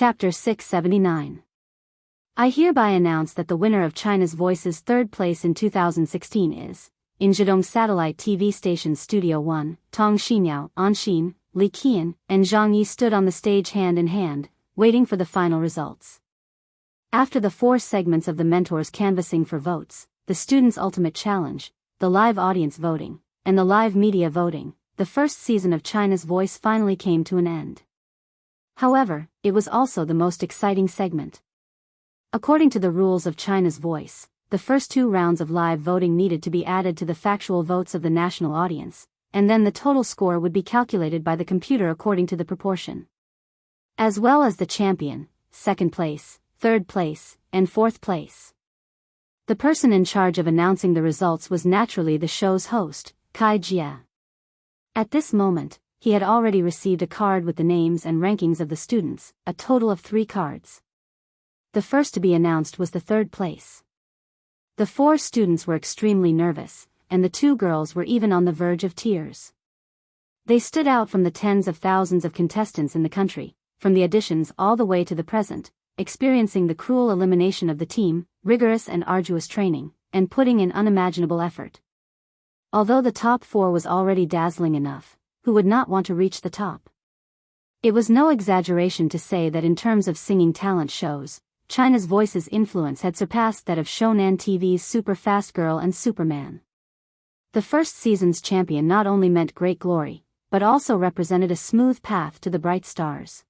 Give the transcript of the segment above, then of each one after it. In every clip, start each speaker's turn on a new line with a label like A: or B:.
A: Chapter 679. I hereby announce that the winner of China's Voice's third place in 2016 is, in Zhejiang Satellite TV Station Studio 1, Tong Xiniao, Anxin, Li Qian, and Zhang Yi stood on the stage hand in hand, waiting for the final results. After the 4 segments of the mentors canvassing for votes, the students' ultimate challenge, the live audience voting, and the live media voting, the first season of China's Voice finally came to an end. However, it was also the most exciting segment. According to the rules of China's Voice, the first 2 rounds of live voting needed to be added to the factual votes of the national audience, and then the total score would be calculated by the computer according to the proportion. As well as the champion, second place, third place, and fourth place. The person in charge of announcing the results was naturally the show's host, Kai Jia. At this moment, he had already received a card with the names and rankings of the students, a total of 3 cards. The first to be announced was the third place. The 4 students were extremely nervous, and the 2 girls were even on the verge of tears. They stood out from the tens of thousands of contestants in the country, from the auditions all the way to the present, experiencing the cruel elimination of the team, rigorous and arduous training, and putting in unimaginable effort. Although the top 4 was already dazzling enough, who would not want to reach the top? It was no exaggeration to say that in terms of singing talent shows, China's Voice's influence had surpassed that of Shonan TV's Super Fast Girl and Superman. The first season's champion not only meant great glory, but also represented a smooth path to the bright stars.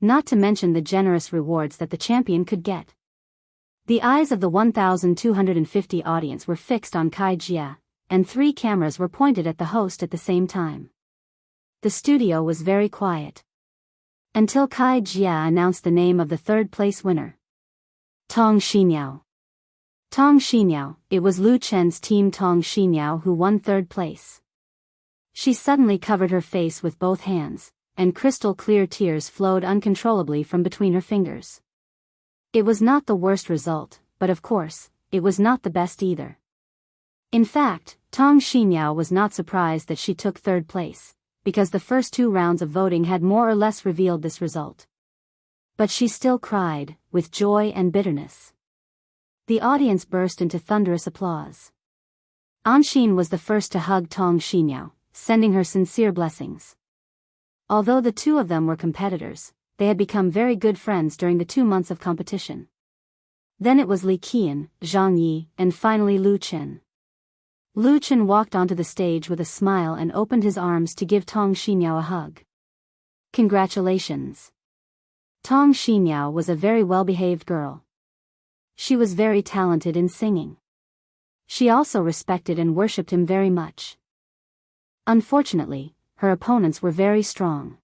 A: Not to mention the generous rewards that the champion could get. The eyes of the 1,250 audience were fixed on Kai Jia, and 3 cameras were pointed at the host at the same time. The studio was very quiet. Until Kai Jia announced the name of the third place winner. Tong Xiniao. Tong Xiniao, it was Lu Chen's team Tong Xiniao who won third place. She suddenly covered her face with both hands, and crystal clear tears flowed uncontrollably from between her fingers. It was not the worst result, but of course, it was not the best either. In fact, Tong Xiniao was not surprised that she took third place, because the first 2 rounds of voting had more or less revealed this result. But she still cried, with joy and bitterness. The audience burst into thunderous applause. Anxin was the first to hug Tong Xiniao, sending her sincere blessings. Although the 2 of them were competitors, they had become very good friends during the 2 months of competition. Then it was Li Qian, Zhang Yi, and finally Lu Chen. Lu Chen walked onto the stage with a smile and opened his arms to give Tong Xiniao a hug. Congratulations. Tong Xiniao was a very well-behaved girl. She was very talented in singing. She also respected and worshipped him very much. Unfortunately, her opponents were very strong.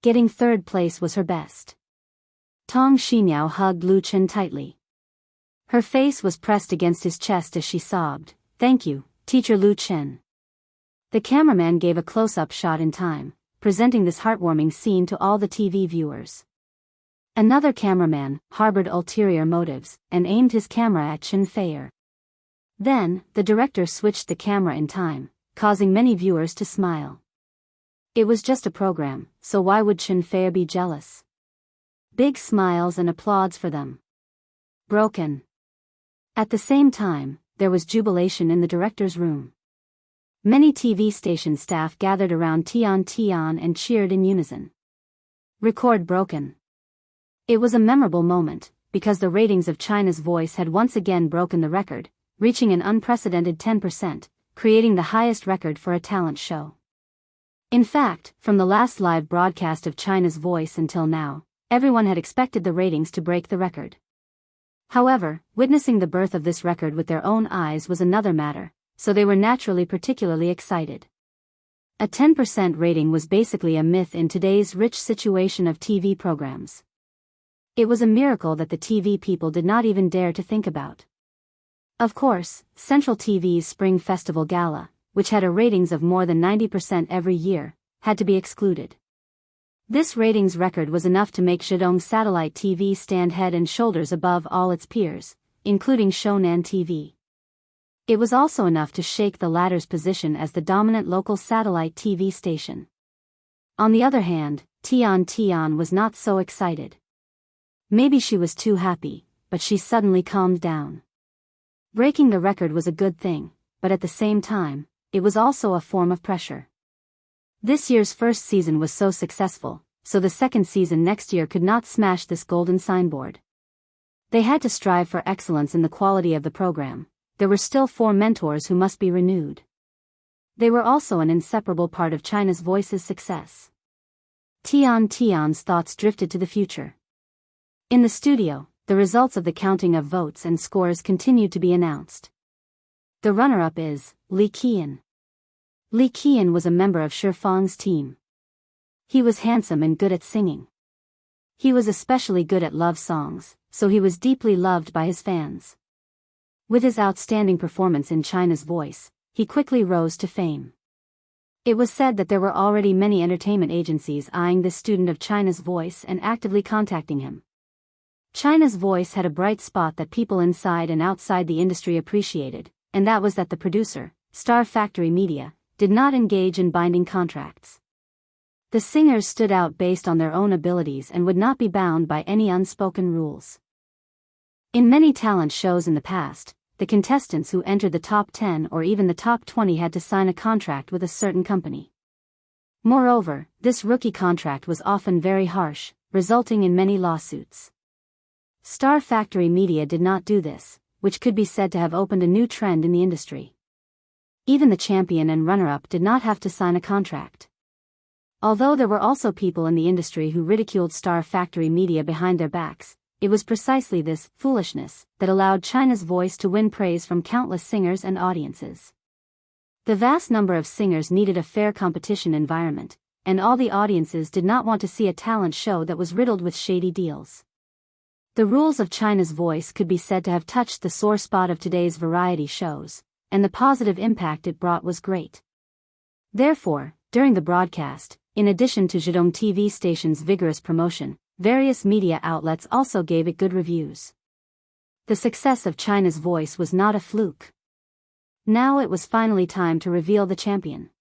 A: Getting third place was her best. Tong Xiniao hugged Lu Chen tightly. Her face was pressed against his chest as she sobbed. "Thank you, Teacher Lu Chen." The cameraman gave a close-up shot in time, presenting this heartwarming scene to all the TV viewers. Another cameraman harbored ulterior motives and aimed his camera at Chen Feier. Then, the director switched the camera in time, causing many viewers to smile. It was just a program, so why would Chen Feier be jealous? Big smiles and applause for them. Broken. At the same time, there was jubilation in the director's room. Many TV station staff gathered around Tian and cheered in unison. Record broken. It was a memorable moment, because the ratings of China's Voice had once again broken the record, reaching an unprecedented 10%, creating the highest record for a talent show. In fact, from the last live broadcast of China's Voice until now, everyone had expected the ratings to break the record. However, witnessing the birth of this record with their own eyes was another matter, so they were naturally particularly excited. A 10% rating was basically a myth in today's rich situation of TV programs. It was a miracle that the TV people did not even dare to think about. Of course, Central TV's Spring Festival Gala, which had a ratings of more than 90% every year, had to be excluded. This ratings record was enough to make Zhejiang Satellite TV stand head and shoulders above all its peers, including Shonan TV. It was also enough to shake the latter's position as the dominant local satellite TV station. On the other hand, Tian was not so excited. Maybe she was too happy, but she suddenly calmed down. Breaking the record was a good thing, but at the same time, it was also a form of pressure. This year's first season was so successful, so the second season next year could not smash this golden signboard. They had to strive for excellence in the quality of the program. There were still 4 mentors who must be renewed. They were also an inseparable part of China's Voice's success. Tian's thoughts drifted to the future. In the studio, the results of the counting of votes and scores continued to be announced. The runner-up is Li Qian. Li Qian was a member of Shi Fang's team. He was handsome and good at singing. He was especially good at love songs, so he was deeply loved by his fans. With his outstanding performance in China's Voice, he quickly rose to fame. It was said that there were already many entertainment agencies eyeing this student of China's Voice and actively contacting him. China's Voice had a bright spot that people inside and outside the industry appreciated, and that was that the producer, Star Factory Media, did not engage in binding contracts. The singers stood out based on their own abilities and would not be bound by any unspoken rules. In many talent shows in the past, the contestants who entered the top 10 or even the top 20 had to sign a contract with a certain company. Moreover, this rookie contract was often very harsh, resulting in many lawsuits. Star Factory Media did not do this, which could be said to have opened a new trend in the industry. Even the champion and runner-up did not have to sign a contract. Although there were also people in the industry who ridiculed Star Factory Media behind their backs, it was precisely this foolishness that allowed China's Voice to win praise from countless singers and audiences. The vast number of singers needed a fair competition environment, and all the audiences did not want to see a talent show that was riddled with shady deals. The rules of China's Voice could be said to have touched the sore spot of today's variety shows, and the positive impact it brought was great. Therefore, during the broadcast, in addition to Zhejiang TV station's vigorous promotion, various media outlets also gave it good reviews. The success of China's Voice was not a fluke. Now it was finally time to reveal the champion.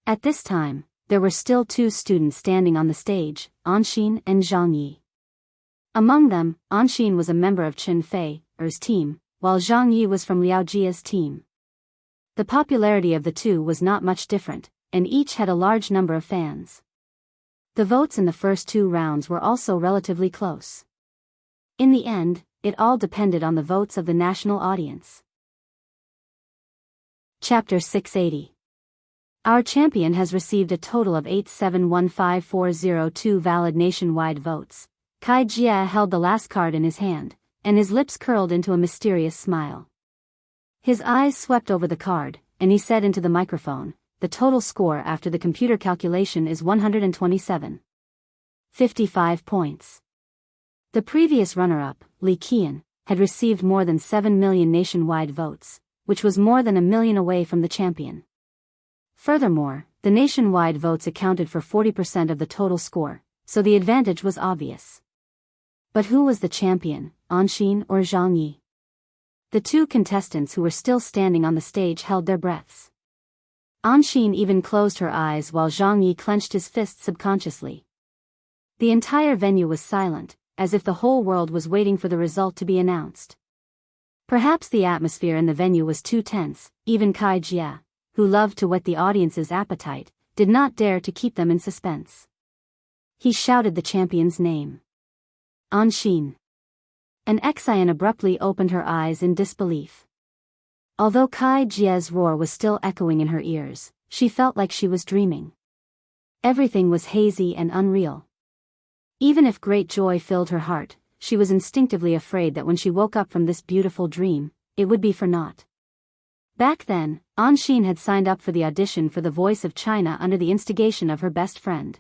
A: At this time, there were still 2 students standing on the stage, Anxin and Zhang Yi. Among them, Anxin was a member of Chen Fei's team, while Zhang Yi was from Liao Jia's team. The popularity of the two was not much different, and each had a large number of fans. The votes in the first 2 rounds were also relatively close. In the end, it all depended on the votes of the national audience. Chapter 680. Our champion has received a total of 8715402 valid nationwide votes. Kai Jia held the last card in his hand, and his lips curled into a mysterious smile. His eyes swept over the card, and he said into the microphone, "The total score after the computer calculation is 127.55 points." The previous runner-up, Li Qian, had received more than 7 million nationwide votes, which was more than 1 million away from the champion. Furthermore, the nationwide votes accounted for 40% of the total score, so the advantage was obvious. But who was the champion, Anxin or Zhang Yi? The 2 contestants who were still standing on the stage held their breaths. Anxin even closed her eyes while Zhang Yi clenched his fists subconsciously. The entire venue was silent, as if the whole world was waiting for the result to be announced. Perhaps the atmosphere in the venue was too tense. Even Kai Jia, who loved to whet the audience's appetite, did not dare to keep them in suspense. He shouted the champion's name. Anxin. An Xian abruptly opened her eyes in disbelief. Although Kai Jia's roar was still echoing in her ears, she felt like she was dreaming. Everything was hazy and unreal. Even if great joy filled her heart, she was instinctively afraid that when she woke up from this beautiful dream, it would be for naught. Back then, Anxin had signed up for the audition for the Voice of China under the instigation of her best friend.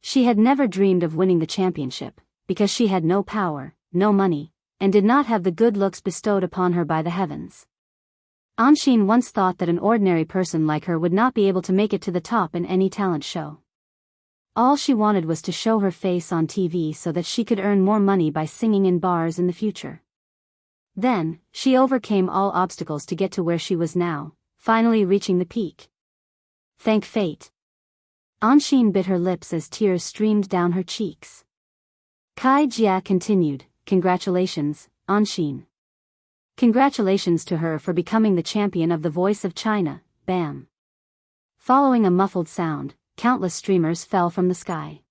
A: She had never dreamed of winning the championship, because she had no power, no money, and did not have the good looks bestowed upon her by the heavens. Anxin once thought that an ordinary person like her would not be able to make it to the top in any talent show. All she wanted was to show her face on TV so that she could earn more money by singing in bars in the future. Then, she overcame all obstacles to get to where she was now, finally reaching the peak. Thank fate. Anshin bit her lips as tears streamed down her cheeks. Kai Jia continued, "Congratulations, Anshin. Congratulations to her for becoming the champion of the Voice of China, bam." Following a muffled sound, countless streamers fell from the sky.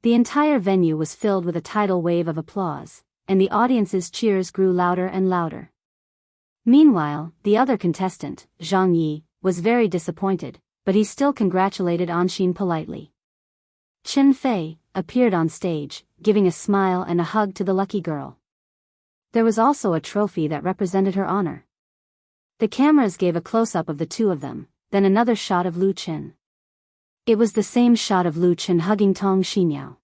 A: The entire venue was filled with a tidal wave of applause, and the audience's cheers grew louder and louder. Meanwhile, the other contestant, Zhang Yi, was very disappointed, but he still congratulated Anshin politely. Chen Fei appeared on stage, giving a smile and a hug to the lucky girl. There was also a trophy that represented her honor. The cameras gave a close-up of the two of them, then another shot of Lu Chen. It was the same shot of Lu Chen hugging Tong Xinyao.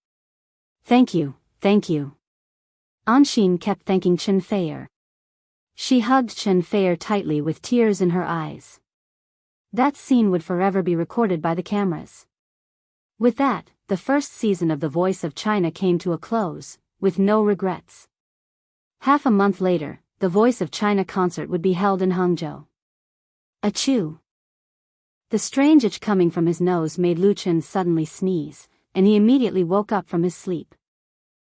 A: "Thank you, thank you." Anshin kept thanking Chen Fei. She hugged Chen Fei tightly with tears in her eyes. That scene would forever be recorded by the cameras. With that, the first season of The Voice of China came to a close, with no regrets. Half a month later, the Voice of China concert would be held in Hangzhou. Achoo! The strange itch coming from his nose made Lu Chen suddenly sneeze, and he immediately woke up from his sleep.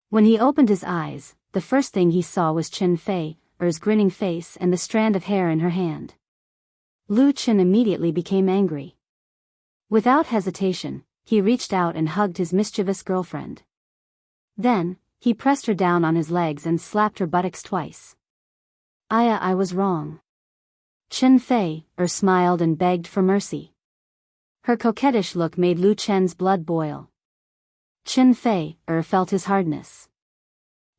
A: When he opened his eyes, the first thing he saw was Chen Fei's grinning face and the strand of hair in her hand. Lu Chen immediately became angry. Without hesitation, he reached out and hugged his mischievous girlfriend. Then, he pressed her down on his legs and slapped her buttocks twice. I was wrong." Chen Fei smiled and begged for mercy. Her coquettish look made Lu Chen's blood boil. Chen Fei felt his hardness.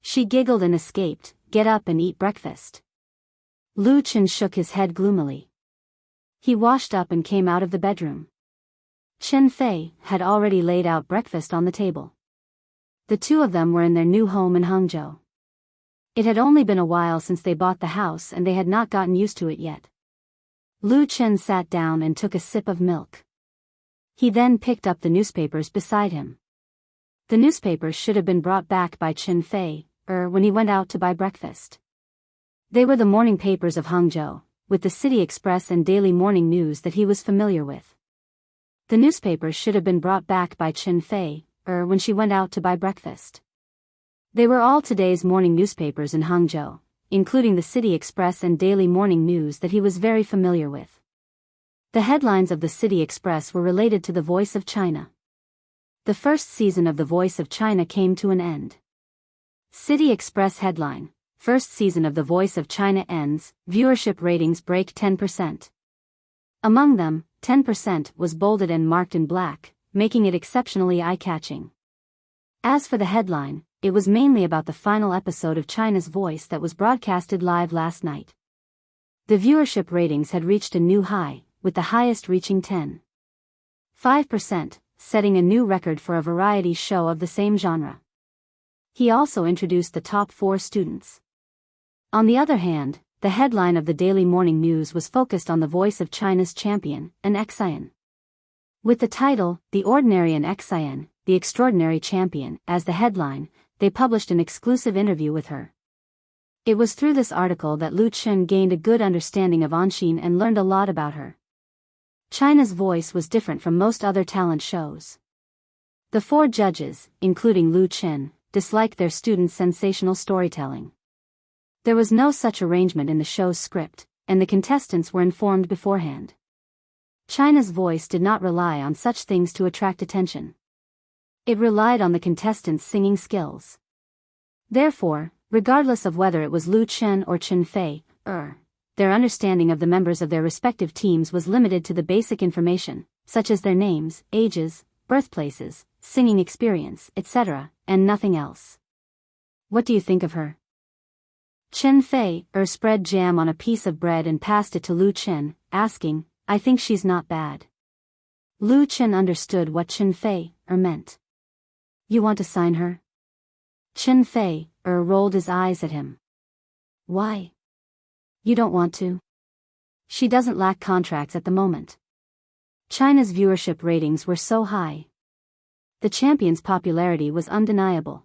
A: She giggled and escaped, "Get up and eat breakfast." Lu Chen shook his head gloomily. He washed up and came out of the bedroom. Chen Fei had already laid out breakfast on the table. The two of them were in their new home in Hangzhou. It had only been a while since they bought the house and they had not gotten used to it yet. Lu Chen sat down and took a sip of milk. He then picked up the newspapers beside him. The newspapers should have been brought back by Chen Fei when he went out to buy breakfast. They were the morning papers of Hangzhou, with the City Express and Daily Morning News that he was familiar with. The newspapers should have been brought back by Chen Fei when she went out to buy breakfast. They were all today's morning newspapers in Hangzhou, including the City Express and Daily Morning News that he was very familiar with. The headlines of the City Express were related to the Voice of China. The first season of The Voice of China came to an end. City Express headline: First season of The Voice of China ends, viewership ratings break 10%. Among them, 10% was bolded and marked in black, making it exceptionally eye-catching. As for the headline, it was mainly about the final episode of China's Voice that was broadcasted live last night. The viewership ratings had reached a new high, with the highest reaching 10.5%, setting a new record for a variety show of the same genre. He also introduced the top 4 students. On the other hand, the headline of the Daily Morning News was focused on the Voice of China's champion, enrich. With the title, The Ordinary enrich, the Extraordinary Champion, as the headline, they published an exclusive interview with her. It was through this article that Lu Chen gained a good understanding of Anshin and learned a lot about her. China's Voice was different from most other talent shows. The 4 judges, including Lu Chen, disliked their students' sensational storytelling. There was no such arrangement in the show's script, and the contestants were informed beforehand. China's Voice did not rely on such things to attract attention. It relied on the contestants' singing skills. Therefore, regardless of whether it was Lu Chen or Chen Fei, their understanding of the members of their respective teams was limited to the basic information, such as their names, ages, birthplaces, singing experience, etc., and nothing else. What do you think of her? Chen Fei spread jam on a piece of bread and passed it to Lu Chen, asking, "I think she's not bad." Lu Chen understood what Chen Fei meant. "You want to sign her?" Chen Fei rolled his eyes at him. "Why? You don't want to?" "She doesn't lack contracts at the moment. China's viewership ratings were so high. The champion's popularity was undeniable.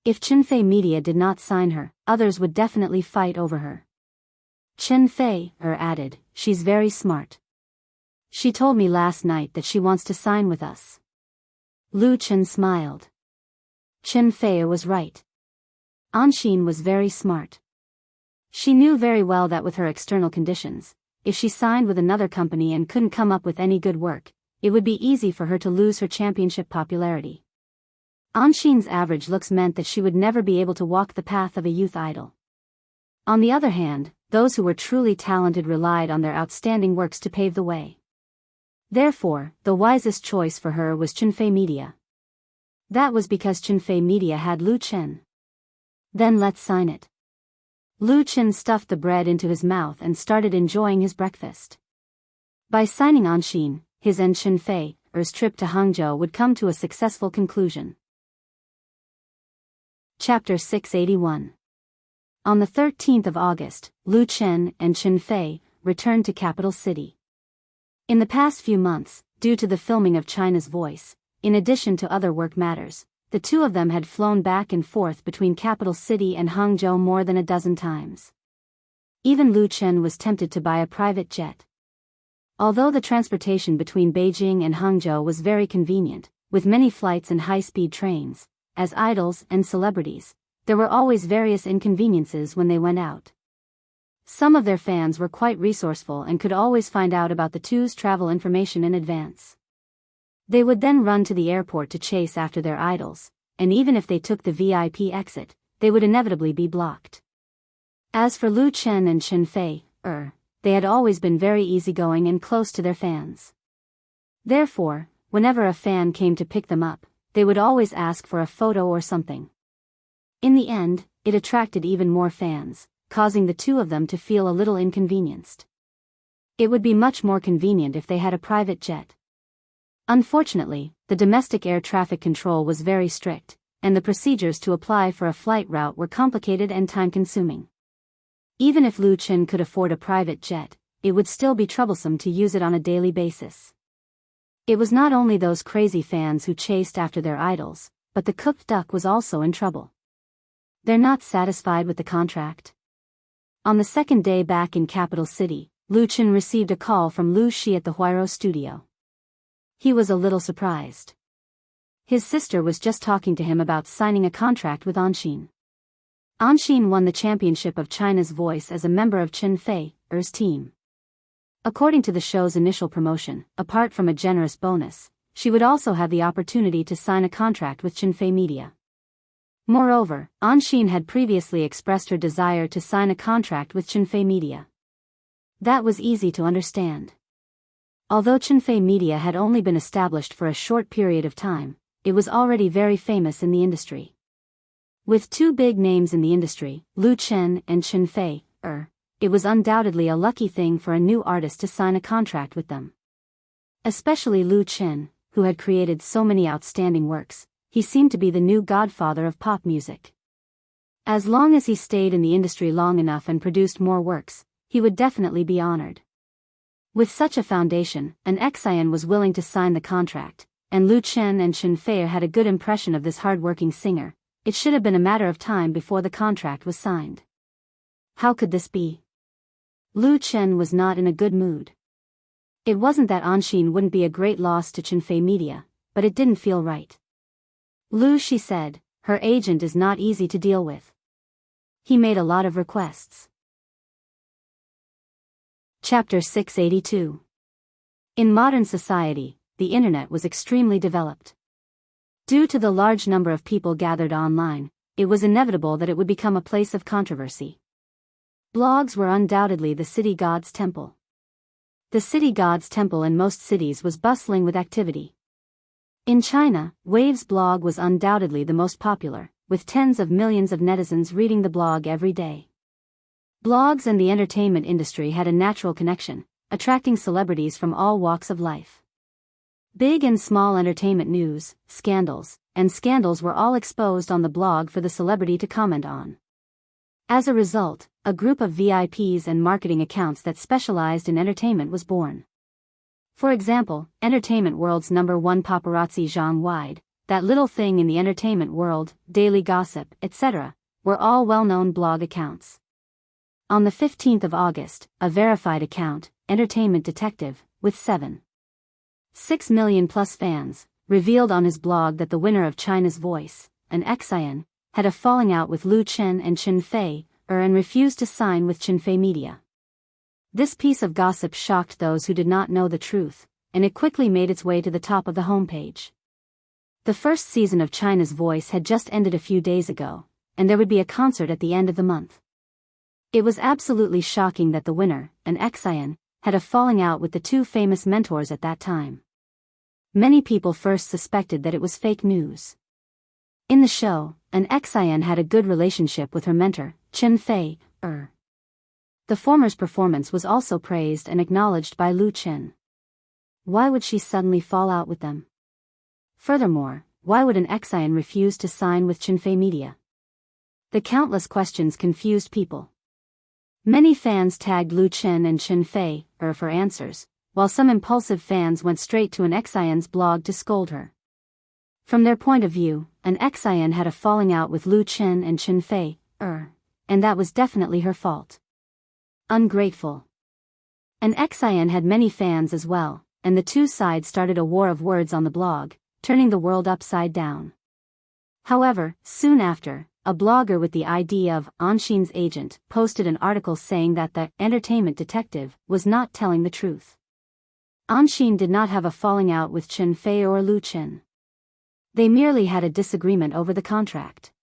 A: If Chen Fei Media did not sign her, others would definitely fight over her." Chen Fei added, "She's very smart. She told me last night that she wants to sign with us. Lu Chen smiled. Chen Fei was right. Anxin was very smart. She knew very well that with her external conditions, if she signed with another company and couldn't come up with any good work, it would be easy for her to lose her championship popularity. Anxin's average looks meant that she would never be able to walk the path of a youth idol. On the other hand, those who were truly talented relied on their outstanding works to pave the way. Therefore, the wisest choice for her was Chunfei Media. That was because Chunfei Media had Lu Chen. Then let's sign it. Lu Chen stuffed the bread into his mouth and started enjoying his breakfast. By signing Anxin, his and Chunfei's trip to Hangzhou would come to a successful conclusion. Chapter 681. On the 13th of August, Lu Chen and Chunfei returned to capital city. In the past few months, due to the filming of China's Voice, in addition to other work matters, the two of them had flown back and forth between capital city and Hangzhou more than a dozen times. Even Lu Chen was tempted to buy a private jet. Although the transportation between Beijing and Hangzhou was very convenient, with many flights and high-speed trains, as idols and celebrities, there were always various inconveniences when they went out. Some of their fans were quite resourceful and could always find out about the two's travel information in advance. They would then run to the airport to chase after their idols, and even if they took the VIP exit, they would inevitably be blocked. As for Lu Chen and Chunfei, they had always been very easygoing and close to their fans. Therefore, whenever a fan came to pick them up, they would always ask for a photo or something. In the end, it attracted even more fans, causing the two of them to feel a little inconvenienced. It would be much more convenient if they had a private jet. Unfortunately, the domestic air traffic control was very strict, and the procedures to apply for a flight route were complicated and time-consuming. Even if Lu Chen could afford a private jet, it would still be troublesome to use it on a daily basis. It was not only those crazy fans who chased after their idols, but the cooked duck was also in trouble. They're not satisfied with the contract. On the second day back in capital city, Lu Chen received a call from Lu Shi at the Huairou studio. He was a little surprised. His sister was just talking to him about signing a contract with Anxin. Anxin won the championship of China's Voice as a member of Chunfei's team. According to the show's initial promotion, apart from a generous bonus, she would also have the opportunity to sign a contract with Chunfei Media. Moreover, Anxin had previously expressed her desire to sign a contract with Chunfei Media. That was easy to understand. Although Chunfei Media had only been established for a short period of time, it was already very famous in the industry. With two big names in the industry, Lu Chen and Chunfei, it was undoubtedly a lucky thing for a new artist to sign a contract with them. Especially Lu Chen, who had created so many outstanding works, he seemed to be the new godfather of pop music. As long as he stayed in the industry long enough and produced more works, he would definitely be honored. With such a foundation, an Xian was willing to sign the contract, and Lu Chen and Chunfei had a good impression of this hard-working singer. It should have been a matter of time before the contract was signed. How could this be? Lu Chen was not in a good mood. It wasn't that Anxin wouldn't be a great loss to Chunfei Media, but it didn't feel right. Lu Shi said, her agent is not easy to deal with. He made a lot of requests. Chapter 682. In modern society, the internet was extremely developed. Due to the large number of people gathered online, it was inevitable that it would become a place of controversy. Blogs were undoubtedly the city god's temple. The city god's temple in most cities was bustling with activity. In China, Wave's blog was undoubtedly the most popular, with tens of millions of netizens reading the blog every day. Blogs and the entertainment industry had a natural connection, attracting celebrities from all walks of life. Big and small entertainment news, scandals were all exposed on the blog for the celebrity to comment on. As a result, a group of VIPs and marketing accounts that specialized in entertainment was born. For example, Entertainment World's #1 paparazzi Zhang Wide, That Little Thing in the Entertainment World, Daily Gossip, etc., were all well-known blog accounts. On the 15th of August, a verified account, Entertainment Detective, with 7.6 million plus fans, revealed on his blog that the winner of China's Voice, an Xian, had a falling out with Lu Chen and Chen Fei, and refused to sign with Chen Fei Media. This piece of gossip shocked those who did not know the truth, and it quickly made its way to the top of the homepage. The first season of China's Voice had just ended a few days ago, and there would be a concert at the end of the month. It was absolutely shocking that the winner, an Xian, had a falling out with the two famous mentors at that time. Many people first suspected that it was fake news. In the show, an Xian had a good relationship with her mentor, Chen Fei. The former's performance was also praised and acknowledged by Lu Chen. Why would she suddenly fall out with them? Furthermore, why would an Xian refuse to sign with Chen Fei Media? The countless questions confused people. Many fans tagged Lu Chen and Chen Fei for answers, while some impulsive fans went straight to an Xian's blog to scold her. From their point of view, an Xian had a falling out with Lu Chen and Chen Fei, and that was definitely her fault. Ungrateful. An Xian had many fans as well, and the two sides started a war of words on the blog, turning the world upside down. However, soon after, a blogger with the ID of Anxin's agent posted an article saying that the entertainment detective was not telling the truth. Anxin did not have a falling out with Chen Fei or Lu Chen. They merely had a disagreement over the contract.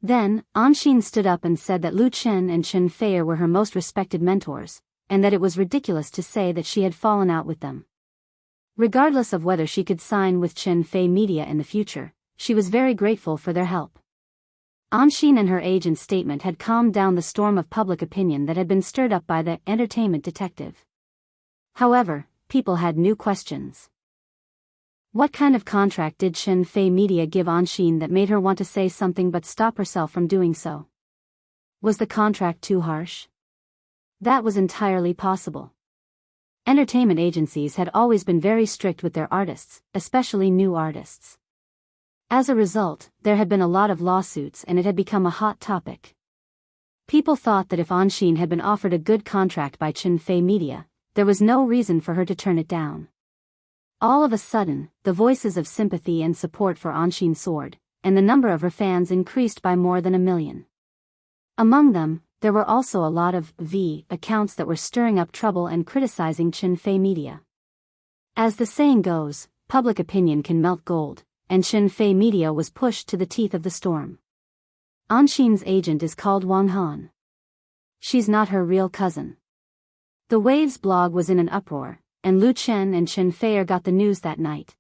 A: Then, Anxin stood up and said that Lu Chen and Chen Fei were her most respected mentors, and that it was ridiculous to say that she had fallen out with them. Regardless of whether she could sign with Chen Fei Media in the future, she was very grateful for their help. Anxin and her agent's statement had calmed down the storm of public opinion that had been stirred up by the entertainment detective. However, people had new questions. What kind of contract did Chen Fei Media give Anxin that made her want to say something but stop herself from doing so? Was the contract too harsh? That was entirely possible. Entertainment agencies had always been very strict with their artists, especially new artists. As a result, there had been a lot of lawsuits and it had become a hot topic. People thought that if Anxin had been offered a good contract by Chen Fei Media, there was no reason for her to turn it down. All of a sudden, the voices of sympathy and support for Anxin soared, and the number of her fans increased by more than 1 million. Among them, there were also a lot of accounts that were stirring up trouble and criticizing Chen Fei Media. As the saying goes, public opinion can melt gold, and Chen Fei Media was pushed to the teeth of the storm. Anxin's agent is called Wang Han. She's not her real cousin. The Waves blog was in an uproar, and Lu Chen and Chen Fei got the news that night.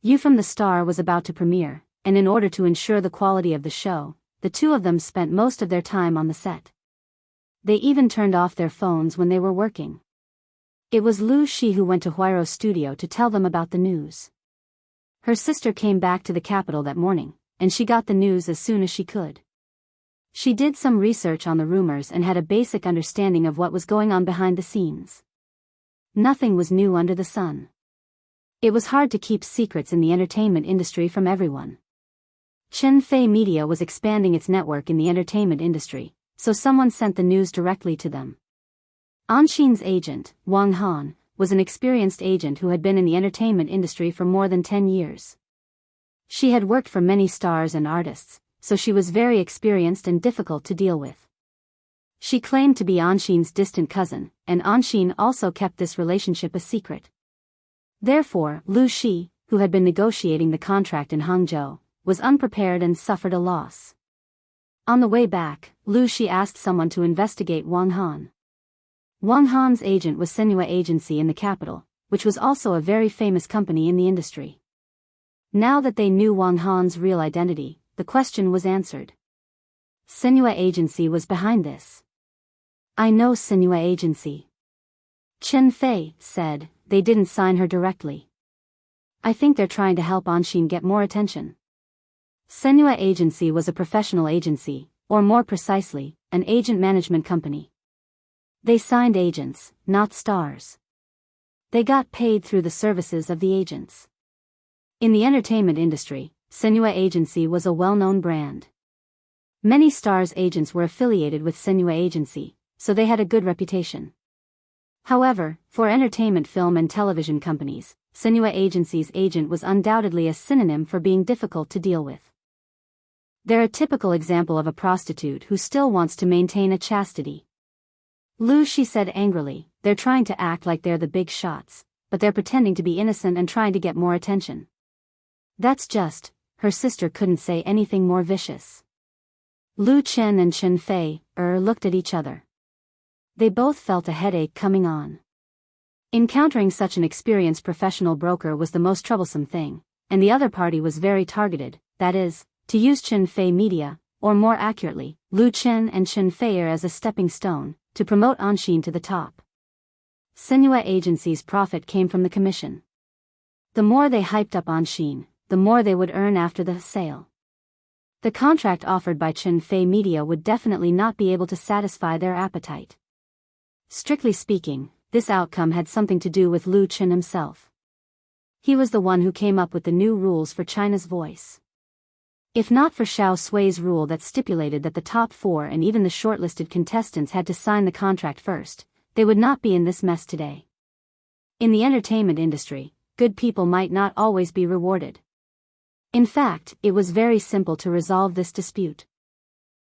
A: You from the Star was about to premiere, and in order to ensure the quality of the show, the two of them spent most of their time on the set. They even turned off their phones when they were working. It was Lu Shi who went to Huairou's studio to tell them about the news. Her sister came back to the capital that morning, and she got the news as soon as she could. She did some research on the rumors and had a basic understanding of what was going on behind the scenes. Nothing was new under the sun. It was hard to keep secrets in the entertainment industry from everyone. Chen Fei Media was expanding its network in the entertainment industry, so someone sent the news directly to them. Anxin's agent, Wang Han, was an experienced agent who had been in the entertainment industry for more than 10 years. She had worked for many stars and artists, so she was very experienced and difficult to deal with. She claimed to be Anxin's distant cousin, and Anxin also kept this relationship a secret. Therefore, Lu Shi, who had been negotiating the contract in Hangzhou, was unprepared and suffered a loss. On the way back, Lu Shi asked someone to investigate Wang Han. Wang Han's agent was Senua Agency in the capital, which was also a very famous company in the industry. Now that they knew Wang Han's real identity, the question was answered. Senua Agency was behind this. I know Senua Agency. Chen Fei said, they didn't sign her directly. I think they're trying to help Anxin get more attention. Senua Agency was a professional agency, or more precisely, an agent management company. They signed agents, not stars. They got paid through the services of the agents. In the entertainment industry, Senua Agency was a well-known brand. Many stars' agents were affiliated with Senua Agency, so they had a good reputation. However, for entertainment film and television companies, Senua Agency's agent was undoubtedly a synonym for being difficult to deal with. They're a typical example of a prostitute who still wants to maintain a chastity. Lu Shi said angrily, they're trying to act like they're the big shots, but they're pretending to be innocent and trying to get more attention. That's just, her sister couldn't say anything more vicious. Lu Chen and Chen Fei looked at each other. They both felt a headache coming on. Encountering such an experienced professional broker was the most troublesome thing, and the other party was very targeted, that is, to use Chen Fei media, or more accurately, Lu Chen and Chen Fei as a stepping stone, to promote Anshin to the top. Senua Agency's profit came from the commission. The more they hyped up Anshin, the more they would earn after the sale. The contract offered by Chen Fei Media would definitely not be able to satisfy their appetite. Strictly speaking, this outcome had something to do with Lu Chen himself. He was the one who came up with the new rules for China's voice. If not for Xiao Sui's rule that stipulated that the top 4 and even the shortlisted contestants had to sign the contract first, they would not be in this mess today. In the entertainment industry, good people might not always be rewarded. In fact, it was very simple to resolve this dispute.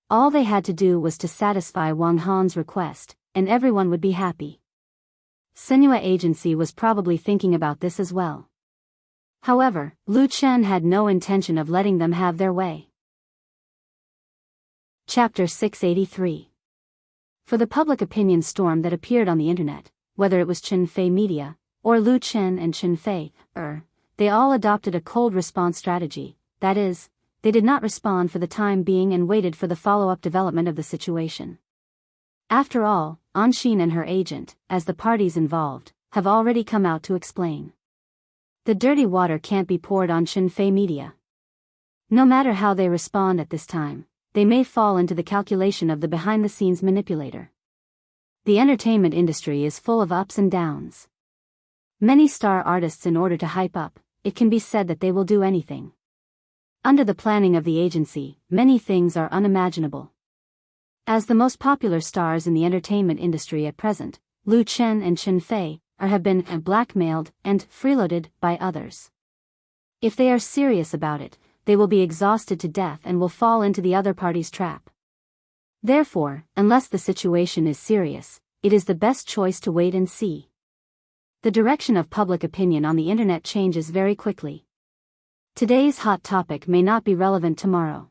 A: All they had to do was to satisfy Wang Han's request, and everyone would be happy. Senua Agency was probably thinking about this as well. However, Lu Chen had no intention of letting them have their way. Chapter 683. For the public opinion storm that appeared on the internet, whether it was Chen Fei Media, or Lu Chen and Chen Fei, they all adopted a cold response strategy, that is, they did not respond for the time being and waited for the follow-up development of the situation. After all, Anshin and her agent, as the parties involved, have already come out to explain. The dirty water can't be poured on Chen Fei Media. No matter how they respond at this time, they may fall into the calculation of the behind-the-scenes manipulator. The entertainment industry is full of ups and downs. Many star artists, in order to hype up, it can be said that they will do anything. Under the planning of the agency, many things are unimaginable. As the most popular stars in the entertainment industry at present, Lu Chen and Chen Fei have been blackmailed and freeloaded by others. If they are serious about it, they will be exhausted to death and will fall into the other party's trap. Therefore, unless the situation is serious, it is the best choice to wait and see. The direction of public opinion on the internet changes very quickly. Today's hot topic may not be relevant tomorrow.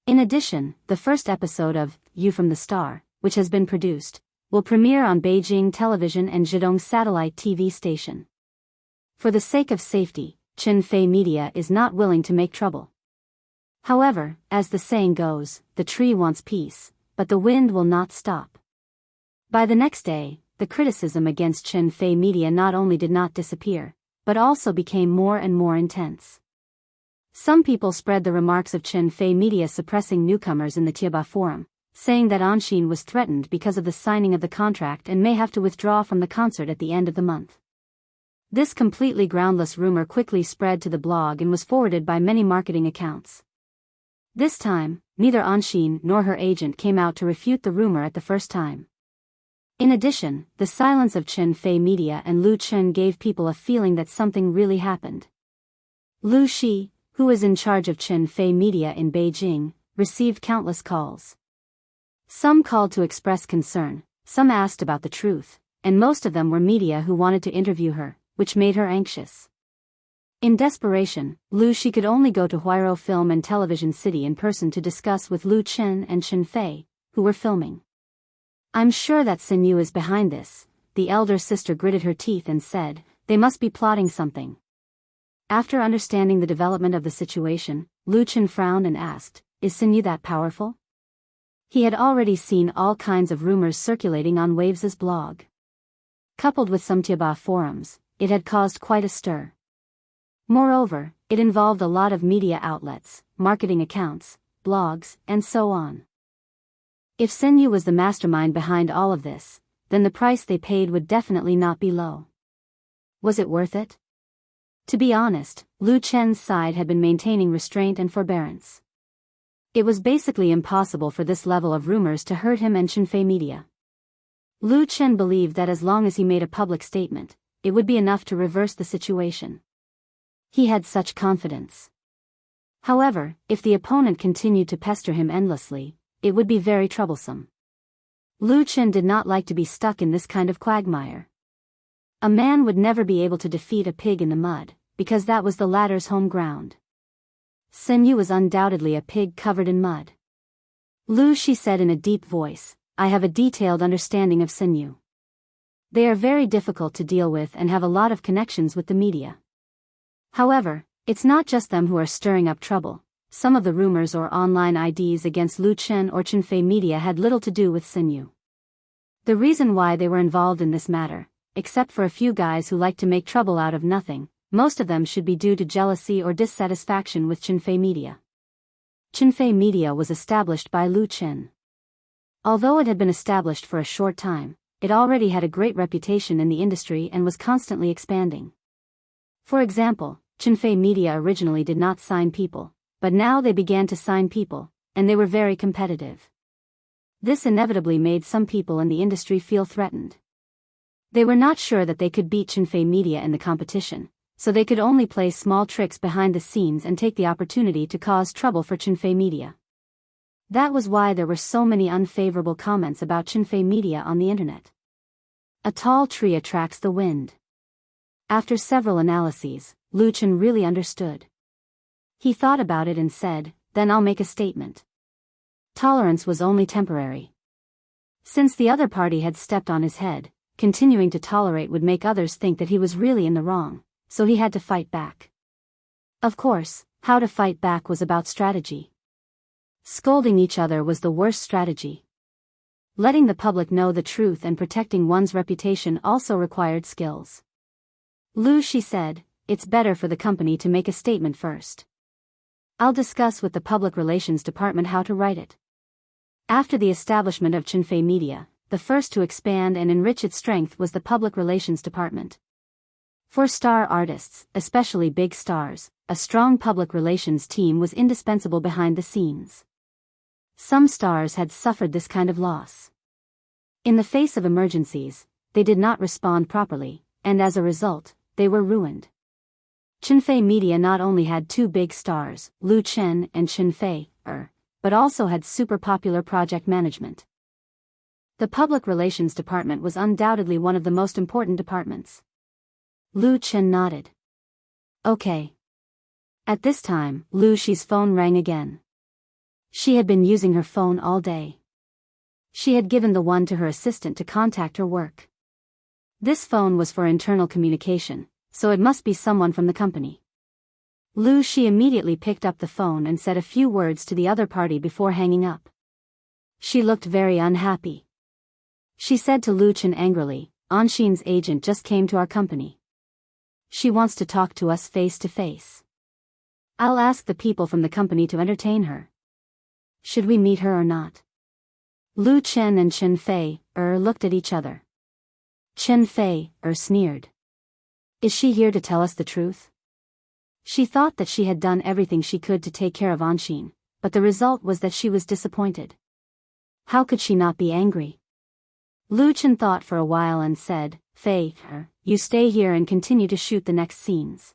A: In addition, the first episode of You from the Star, which has been produced, will premiere on Beijing Television and Zhejiang Satellite TV station. For the sake of safety, Chen Fei Media is not willing to make trouble. However, as the saying goes, the tree wants peace, but the wind will not stop. By the next day, the criticism against Chen Fei Media not only did not disappear, but also became more and more intense. Some people spread the remarks of Chen Fei Media suppressing newcomers in the Tieba forum, saying that Anshin was threatened because of the signing of the contract and may have to withdraw from the concert at the end of the month. This completely groundless rumor quickly spread to the blog and was forwarded by many marketing accounts. This time, neither Anshin nor her agent came out to refute the rumor at the first time. In addition, the silence of Chen Fei Media and Lu Chen gave people a feeling that something really happened. Lu Shi, who is in charge of Chen Fei Media in Beijing, received countless calls. Some called to express concern, some asked about the truth, and most of them were media who wanted to interview her, which made her anxious. In desperation, Lu Shi could only go to Huairou Film and Television City in person to discuss with Lu Chen and Chen Fei, who were filming. "I'm sure that Xin Yu is behind this," the elder sister gritted her teeth and said, "They must be plotting something." After understanding the development of the situation, Lu Chen frowned and asked, "Is Xin Yu that powerful?" He had already seen all kinds of rumors circulating on Waves's blog. Coupled with some Tieba forums, it had caused quite a stir. Moreover, it involved a lot of media outlets, marketing accounts, blogs, and so on. If Xin Yu was the mastermind behind all of this, then the price they paid would definitely not be low. Was it worth it? To be honest, Lu Chen's side had been maintaining restraint and forbearance. It was basically impossible for this level of rumors to hurt him and Chen Fei Media. Lu Chen believed that as long as he made a public statement, it would be enough to reverse the situation. He had such confidence. However, if the opponent continued to pester him endlessly, it would be very troublesome. Lu Chen did not like to be stuck in this kind of quagmire. A man would never be able to defeat a pig in the mud, because that was the latter's home ground. Senyu was undoubtedly a pig covered in mud. Lu Shi said in a deep voice, I have a detailed understanding of Senyu. They are very difficult to deal with and have a lot of connections with the media. However, it's not just them who are stirring up trouble. Some of the rumors or online IDs against Lu Chen or Chenfei media had little to do with Senyu. The reason why they were involved in this matter, except for a few guys who like to make trouble out of nothing, most of them should be due to jealousy or dissatisfaction with Chenfei media. Chenfei media was established by Lu Chen. Although it had been established for a short time, it already had a great reputation in the industry and was constantly expanding. For example, Chenfei media originally did not sign people, but now they began to sign people, and they were very competitive. This inevitably made some people in the industry feel threatened. They were not sure that they could beat Chenfei media in the competition, so they could only play small tricks behind the scenes and take the opportunity to cause trouble for Chenfei media. That was why there were so many unfavorable comments about Chenfei media on the internet. A tall tree attracts the wind. After several analyses, Lu Chen really understood. He thought about it and said, then I'll make a statement. Tolerance was only temporary. Since the other party had stepped on his head, continuing to tolerate would make others think that he was really in the wrong, so he had to fight back. Of course, how to fight back was about strategy. Scolding each other was the worst strategy. Letting the public know the truth and protecting one's reputation also required skills. Lu Shi said, it's better for the company to make a statement first. I'll discuss with the public relations department how to write it. After the establishment of Chenfei media, the first to expand and enrich its strength was the public relations department. For star artists, especially big stars, a strong public relations team was indispensable behind the scenes. Some stars had suffered this kind of loss. In the face of emergencies, they did not respond properly, and as a result, they were ruined. Chenfei media not only had two big stars, Lu Chen and Chenfei, but also had super popular project management. The public relations department was undoubtedly one of the most important departments. Lu Chen nodded. Okay. At this time, Lu Shi's phone rang again. She had been using her phone all day. She had given the one to her assistant to contact her work. This phone was for internal communication, so it must be someone from the company. Lu Shi immediately picked up the phone and said a few words to the other party before hanging up. She looked very unhappy. She said to Lu Chen angrily, Anshin's agent just came to our company. She wants to talk to us face to face. I'll ask the people from the company to entertain her. Should we meet her or not? Lu Chen and Chenfei, looked at each other. Chenfei, sneered. Is she here to tell us the truth? She thought that she had done everything she could to take care of Anshin, but the result was that she was disappointed. How could she not be angry? Lu Chen thought for a while and said, Fei, you stay here and continue to shoot the next scenes.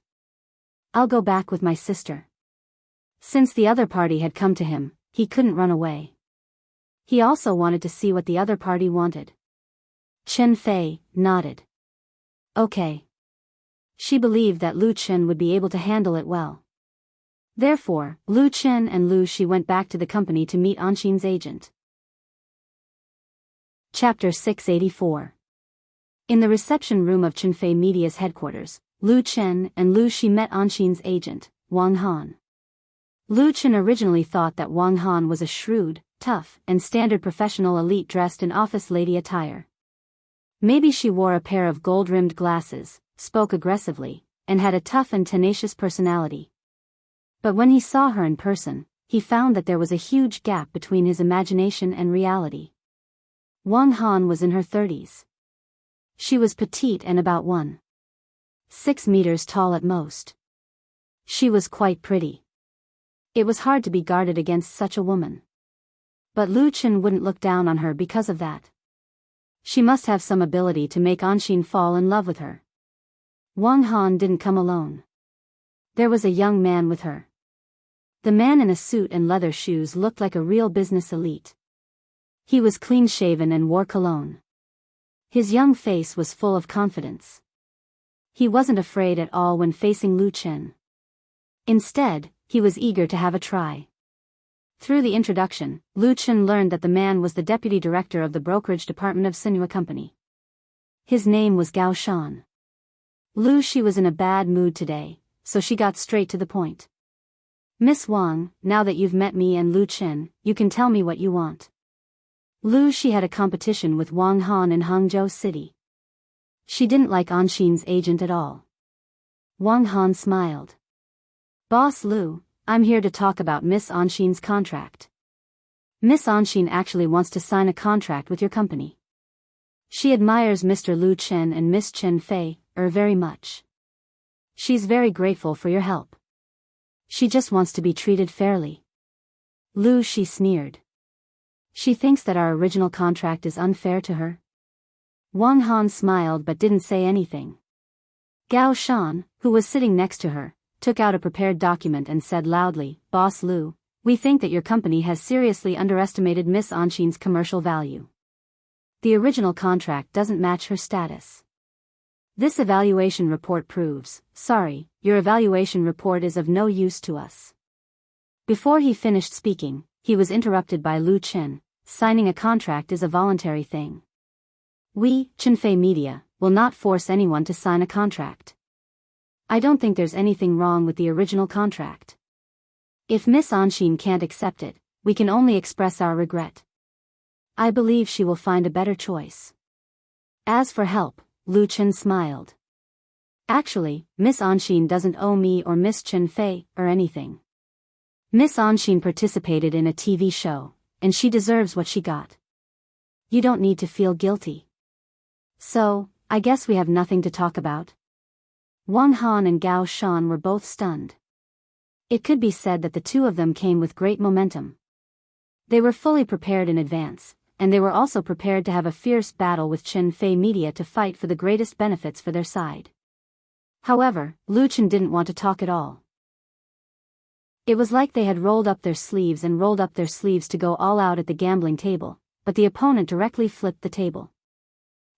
A: I'll go back with my sister. Since the other party had come to him, he couldn't run away. He also wanted to see what the other party wanted. Chenfei nodded. Okay. She believed that Lu Chen would be able to handle it well. Therefore, Lu Chen and Lu Shi went back to the company to meet Anshin's agent. Chapter 684. In the reception room of Chenfei Media's headquarters, Lu Chen and Lu Shi met Anshin's agent, Wang Han. Lu Chen originally thought that Wang Han was a shrewd, tough, and standard professional elite dressed in office lady attire. Maybe she wore a pair of gold-rimmed glasses, spoke aggressively, and had a tough and tenacious personality. But when he saw her in person, he found that there was a huge gap between his imagination and reality. Wang Han was in her 30s. She was petite and about 1.6 meters tall at most. She was quite pretty. It was hard to be guarded against such a woman. But Lu Chen wouldn't look down on her because of that. She must have some ability to make Anshin fall in love with her. Wang Han didn't come alone. There was a young man with her. The man in a suit and leather shoes looked like a real business elite. He was clean-shaven and wore cologne. His young face was full of confidence. He wasn't afraid at all when facing Lu Chen. Instead, he was eager to have a try. Through the introduction, Lu Chen learned that the man was the deputy director of the brokerage department of Sinua Company. His name was Gao Shan. She was in a bad mood today, so she got straight to the point. Miss Wang, now that you've met me and Lu Chen, you can tell me what you want. She had a competition with Wang Han in Hangzhou City. She didn't like Anshin's agent at all. Wang Han smiled. Boss Lu, I'm here to talk about Miss Anshin's contract. Miss Anshin actually wants to sign a contract with your company. She admires Mr. Lu Chen and Miss Chen Fei, very much. She's very grateful for your help. She just wants to be treated fairly. She sneered. She thinks that our original contract is unfair to her. Wang Han smiled but didn't say anything. Gao Shan, who was sitting next to her, took out a prepared document and said loudly, Boss Lu, we think that your company has seriously underestimated Miss Anshin's commercial value. The original contract doesn't match her status. This evaluation report proves, sorry, your evaluation report is of no use to us. Before he finished speaking, he was interrupted by Lu Chen. Signing a contract is a voluntary thing. We, Chenfei Media, will not force anyone to sign a contract. I don't think there's anything wrong with the original contract. If Miss Anshin can't accept it, we can only express our regret. I believe she will find a better choice. As for help, Lu Chen smiled. Actually, Miss Anshin doesn't owe me or Miss Chen Fei or anything. Miss Anshin participated in a TV show, and she deserves what she got. You don't need to feel guilty. So, I guess we have nothing to talk about. Wang Han and Gao Shan were both stunned. It could be said that the two of them came with great momentum. They were fully prepared in advance, and they were also prepared to have a fierce battle with Chen Fei Media to fight for the greatest benefits for their side. However, Lu Chen didn't want to talk at all. It was like they had rolled up their sleeves and rolled up their sleeves to go all out at the gambling table, but the opponent directly flipped the table.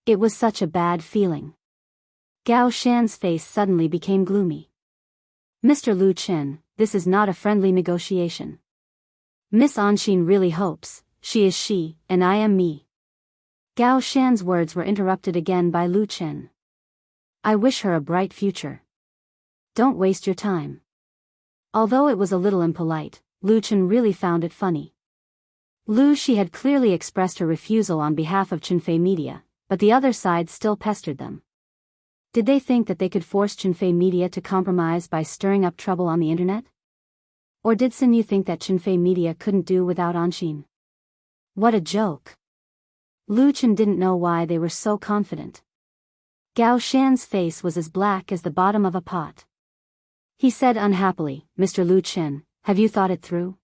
A: It was such a bad feeling. Gao Shan's face suddenly became gloomy. Mr. Lu Chen, this is not a friendly negotiation. Miss Anshin really hopes, she is she, and I am me. Gao Shan's words were interrupted again by Lu Chen. I wish her a bright future. Don't waste your time. Although it was a little impolite, Lu Chen really found it funny. She had clearly expressed her refusal on behalf of Chenfei Media, but the other side still pestered them. Did they think that they could force Chenfei Media to compromise by stirring up trouble on the internet? Or did Sinyu think that Chenfei Media couldn't do without Anshin? What a joke. Lu Chen didn't know why they were so confident. Gao Shan's face was as black as the bottom of a pot. He said unhappily, Mr. Lu Chen, have you thought it through?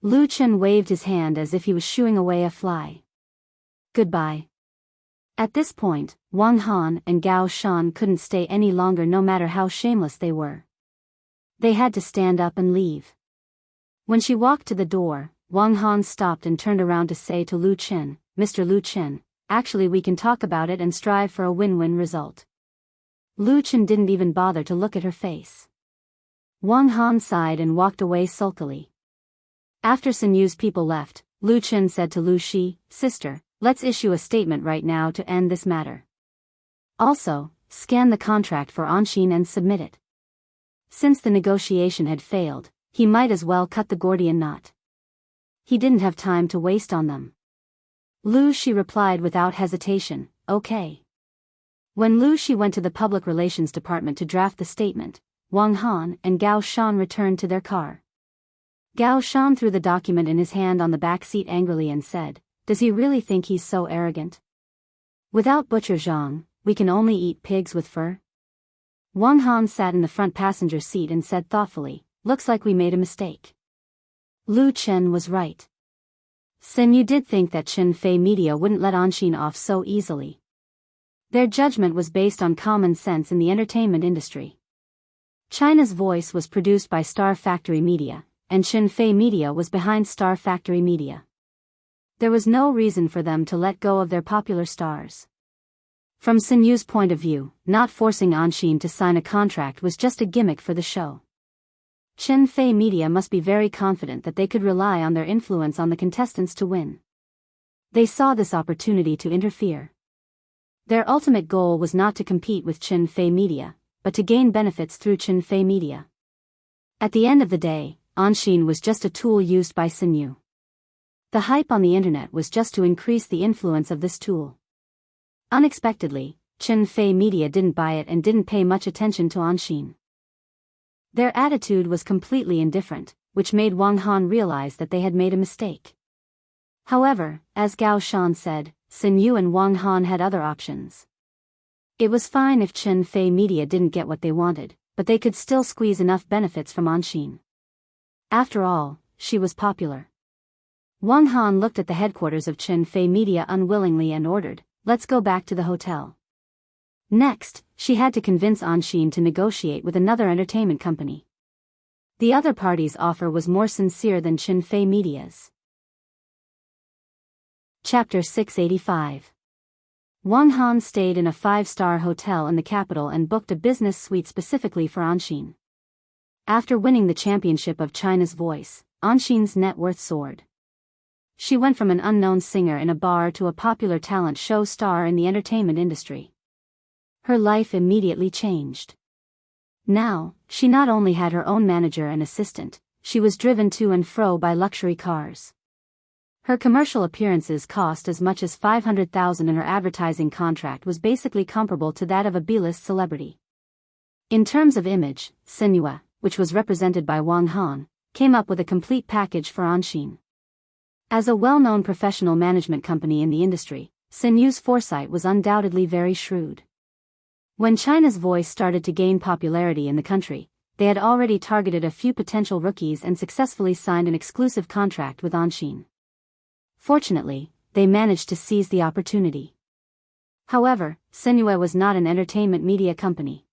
A: Lu Chen waved his hand as if he was shooing away a fly. Goodbye. At this point, Wang Han and Gao Shan couldn't stay any longer no matter how shameless they were. They had to stand up and leave. When she walked to the door, Wang Han stopped and turned around to say to Lu Chen, Mr. Lu Chen, actually we can talk about it and strive for a win-win result. Lu Chen didn't even bother to look at her face. Wang Han sighed and walked away sulkily. After Sinyu's people left, Lu Chen said to Lu Shi, sister, let's issue a statement right now to end this matter. Also, scan the contract for Anshin and submit it. Since the negotiation had failed, he might as well cut the Gordian knot. He didn't have time to waste on them. Lu Shi replied without hesitation, okay. When Lu Shi went to the public relations department to draft the statement, Wang Han and Gao Shan returned to their car. Gao Shan threw the document in his hand on the back seat angrily and said, does he really think he's so arrogant? Without Butcher Zhang, we can only eat pigs with fur? Wang Han sat in the front passenger seat and said thoughtfully, looks like we made a mistake. Lu Chen was right. Xin Yu did think that Qin Fei Media wouldn't let Anshin off so easily. Their judgment was based on common sense in the entertainment industry. China's Voice was produced by Star Factory Media, and Qin Fei Media was behind Star Factory Media. There was no reason for them to let go of their popular stars. From Xin Yu's point of view, not forcing Anshin to sign a contract was just a gimmick for the show. Qin Fei Media must be very confident that they could rely on their influence on the contestants to win. They saw this opportunity to interfere. Their ultimate goal was not to compete with Qin Fei Media, but to gain benefits through Qin Fei Media. At the end of the day, Anshin was just a tool used by Xin Yu. The hype on the internet was just to increase the influence of this tool. Unexpectedly, Qin Fei Media didn't buy it and didn't pay much attention to Anshin. Their attitude was completely indifferent, which made Wang Han realize that they had made a mistake. However, as Gao Shan said, Xin Yu and Wang Han had other options. It was fine if Qin Fei Media didn't get what they wanted, but they could still squeeze enough benefits from Anshin. After all, she was popular. Wang Han looked at the headquarters of Qin Fei Media unwillingly and ordered, "Let's go back to the hotel." Next, she had to convince Anshin to negotiate with another entertainment company. The other party's offer was more sincere than Qin Fei Media's. Chapter 685. Wang Han stayed in a 5-star hotel in the capital and booked a business suite specifically for Anshin. After winning the championship of China's Voice, Anshin's net worth soared. She went from an unknown singer in a bar to a popular talent show star in the entertainment industry. Her life immediately changed. Now, she not only had her own manager and assistant, she was driven to and fro by luxury cars. Her commercial appearances cost as much as 500,000 and her advertising contract was basically comparable to that of a B-list celebrity. In terms of image, Xin Yu, which was represented by Wang Han, came up with a complete package for Anshin. As a well-known professional management company in the industry, Xin Yu's foresight was undoubtedly very shrewd. When China's Voice started to gain popularity in the country, they had already targeted a few potential rookies and successfully signed an exclusive contract with Anshin. Fortunately, they managed to seize the opportunity. However, Xin Yu was not an entertainment media company.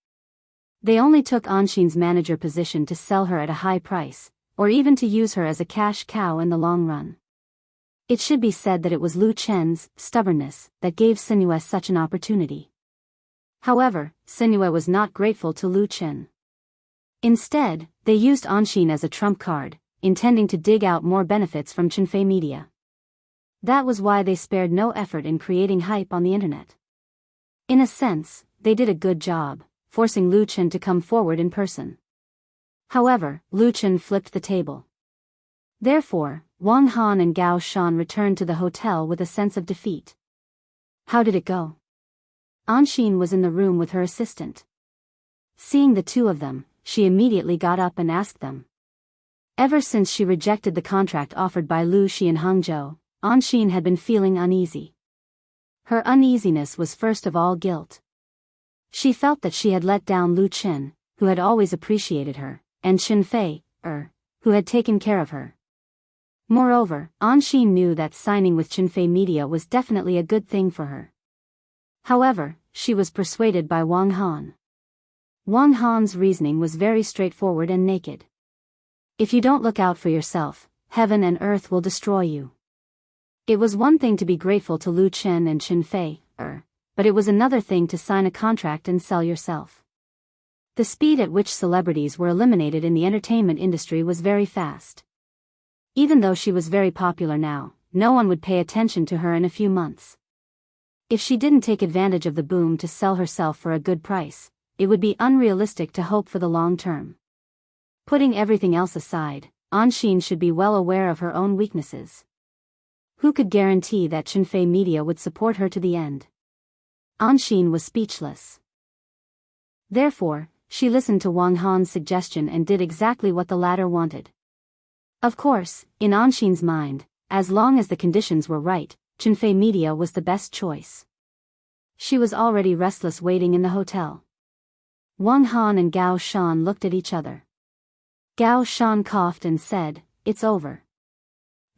A: They only took Anshin's manager position to sell her at a high price, or even to use her as a cash cow in the long run. It should be said that it was Lu Chen's stubbornness that gave Xin Yu such an opportunity. However, Xin Yu was not grateful to Lu Chen. Instead, they used Anshin as a trump card, intending to dig out more benefits from Qin Fei Media. That was why they spared no effort in creating hype on the internet. In a sense, they did a good job, forcing Lu Chen to come forward in person. However, Lu Chen flipped the table. Therefore, Wang Han and Gao Shan returned to the hotel with a sense of defeat. How did it go? Anshin was in the room with her assistant. Seeing the two of them, she immediately got up and asked them. Ever since she rejected the contract offered by Lu Xi in Hangzhou, Anshin had been feeling uneasy. Her uneasiness was first of all guilt. She felt that she had let down Lu Chen, who had always appreciated her, and Qin Fei, who had taken care of her. Moreover, Anshin knew that signing with Qin Fei Media was definitely a good thing for her. However, she was persuaded by Wang Han. Wang Han's reasoning was very straightforward and naked. If you don't look out for yourself, heaven and earth will destroy you. It was one thing to be grateful to Lu Chen and Qin Fei, but it was another thing to sign a contract and sell yourself. The speed at which celebrities were eliminated in the entertainment industry was very fast. Even though she was very popular now, no one would pay attention to her in a few months. If she didn't take advantage of the boom to sell herself for a good price, it would be unrealistic to hope for the long term. Putting everything else aside, Anshin should be well aware of her own weaknesses. Who could guarantee that Qin Fei Media would support her to the end? Anshin was speechless. Therefore, she listened to Wang Han's suggestion and did exactly what the latter wanted. Of course, in Anshin's mind, as long as the conditions were right, Qin Fei Media was the best choice. She was already restless waiting in the hotel. Wang Han and Gao Shan looked at each other. Gao Shan coughed and said, "It's over."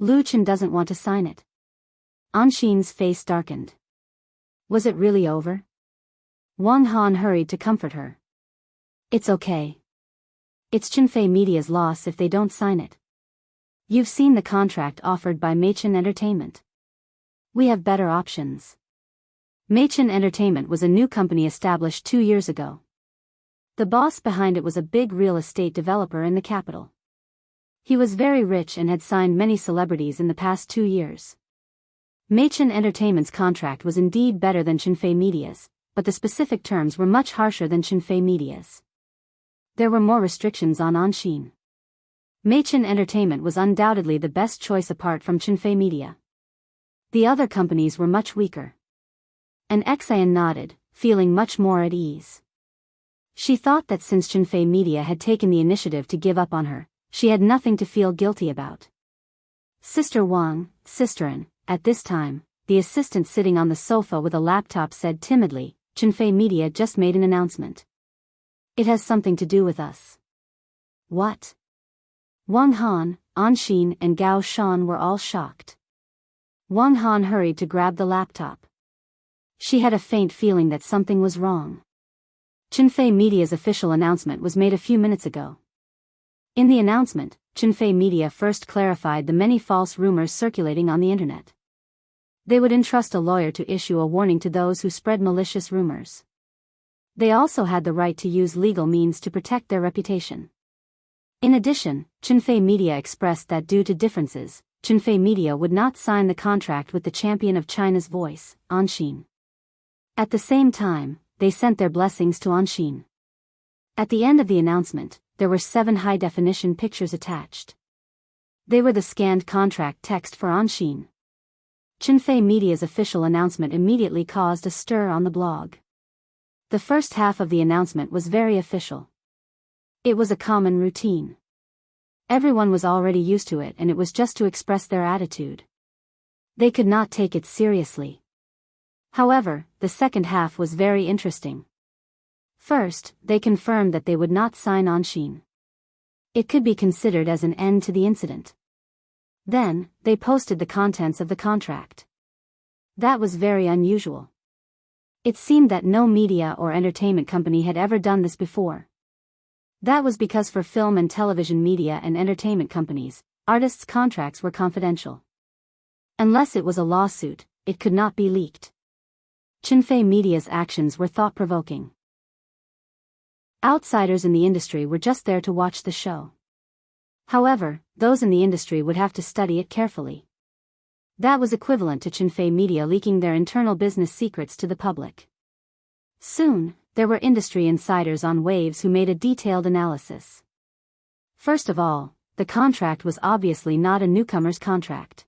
A: Lu Chen doesn't want to sign it. Anxin's face darkened. Was it really over? Wang Han hurried to comfort her. It's okay. It's Chinfei Media's loss if they don't sign it. You've seen the contract offered by Machen Entertainment. We have better options. Machen Entertainment was a new company established 2 years ago. The boss behind it was a big real estate developer in the capital. He was very rich and had signed many celebrities in the past 2 years. Machen Entertainment's contract was indeed better than Chinfei Media's, but the specific terms were much harsher than Chinfei Media's. There were more restrictions on Anxin. Machen Entertainment was undoubtedly the best choice apart from Chinfei Media. The other companies were much weaker. And Xian nodded, feeling much more at ease. She thought that since Chinfei Media had taken the initiative to give up on her, she had nothing to feel guilty about. Sister Wang, Sisterin, at this time, the assistant sitting on the sofa with a laptop said timidly, Chinfei Media just made an announcement. It has something to do with us. What? Wang Han, Anxin and Gao Shan were all shocked. Wang Han hurried to grab the laptop. She had a faint feeling that something was wrong. Chinfei Media's official announcement was made a few minutes ago. In the announcement, Chinfei Media first clarified the many false rumors circulating on the internet. They would entrust a lawyer to issue a warning to those who spread malicious rumors. They also had the right to use legal means to protect their reputation. In addition, Chinfei Media expressed that due to differences, Chinfei Media would not sign the contract with the champion of China's voice, Anxin. At the same time, they sent their blessings to Anxin. At the end of the announcement, there were 7 high-definition pictures attached. They were the scanned contract text for Anxin. Chinfei Media's official announcement immediately caused a stir on the blog. The first half of the announcement was very official. It was a common routine. Everyone was already used to it and it was just to express their attitude. They could not take it seriously. However, the second half was very interesting. First, they confirmed that they would not sign Anxin. It could be considered as an end to the incident. Then, they posted the contents of the contract. That was very unusual. It seemed that no media or entertainment company had ever done this before. That was because for film and television media and entertainment companies, artists' contracts were confidential. Unless it was a lawsuit, it could not be leaked. Chinfei Media's actions were thought-provoking. Outsiders in the industry were just there to watch the show. However, those in the industry would have to study it carefully. That was equivalent to Chinfei Media leaking their internal business secrets to the public. Soon, there were industry insiders on Waves who made a detailed analysis. First of all, the contract was obviously not a newcomer's contract.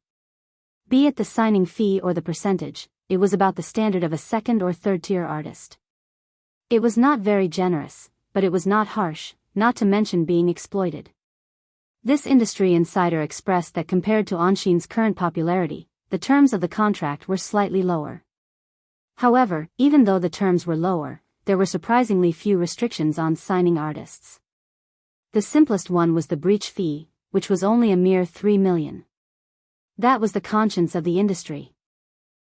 A: Be it the signing fee or the percentage, it was about the standard of a second or third-tier artist. It was not very generous, but it was not harsh, not to mention being exploited. This industry insider expressed that compared to Anxin's current popularity, the terms of the contract were slightly lower. However, even though the terms were lower, there were surprisingly few restrictions on signing artists. The simplest one was the breach fee, which was only a mere 3 million. That was the conscience of the industry.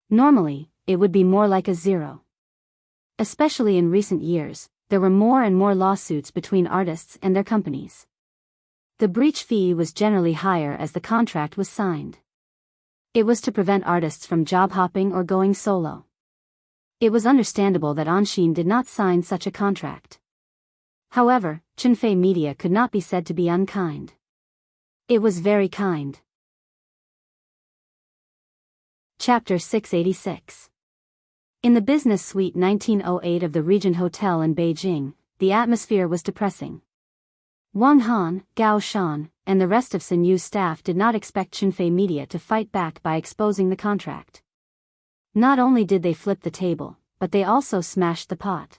A: Normally, it would be more like a 0. Especially in recent years, there were more and more lawsuits between artists and their companies. The breach fee was generally higher as the contract was signed. It was to prevent artists from job hopping or going solo. It was understandable that Anxin did not sign such a contract. However, Chinfei Media could not be said to be unkind. It was very kind. Chapter 686. In the business suite 1908 of the Regent Hotel in Beijing, the atmosphere was depressing. Wang Han, Gao Shan, and the rest of Sun Yu's staff did not expect Chinfei Media to fight back by exposing the contract. Not only did they flip the table, but they also smashed the pot.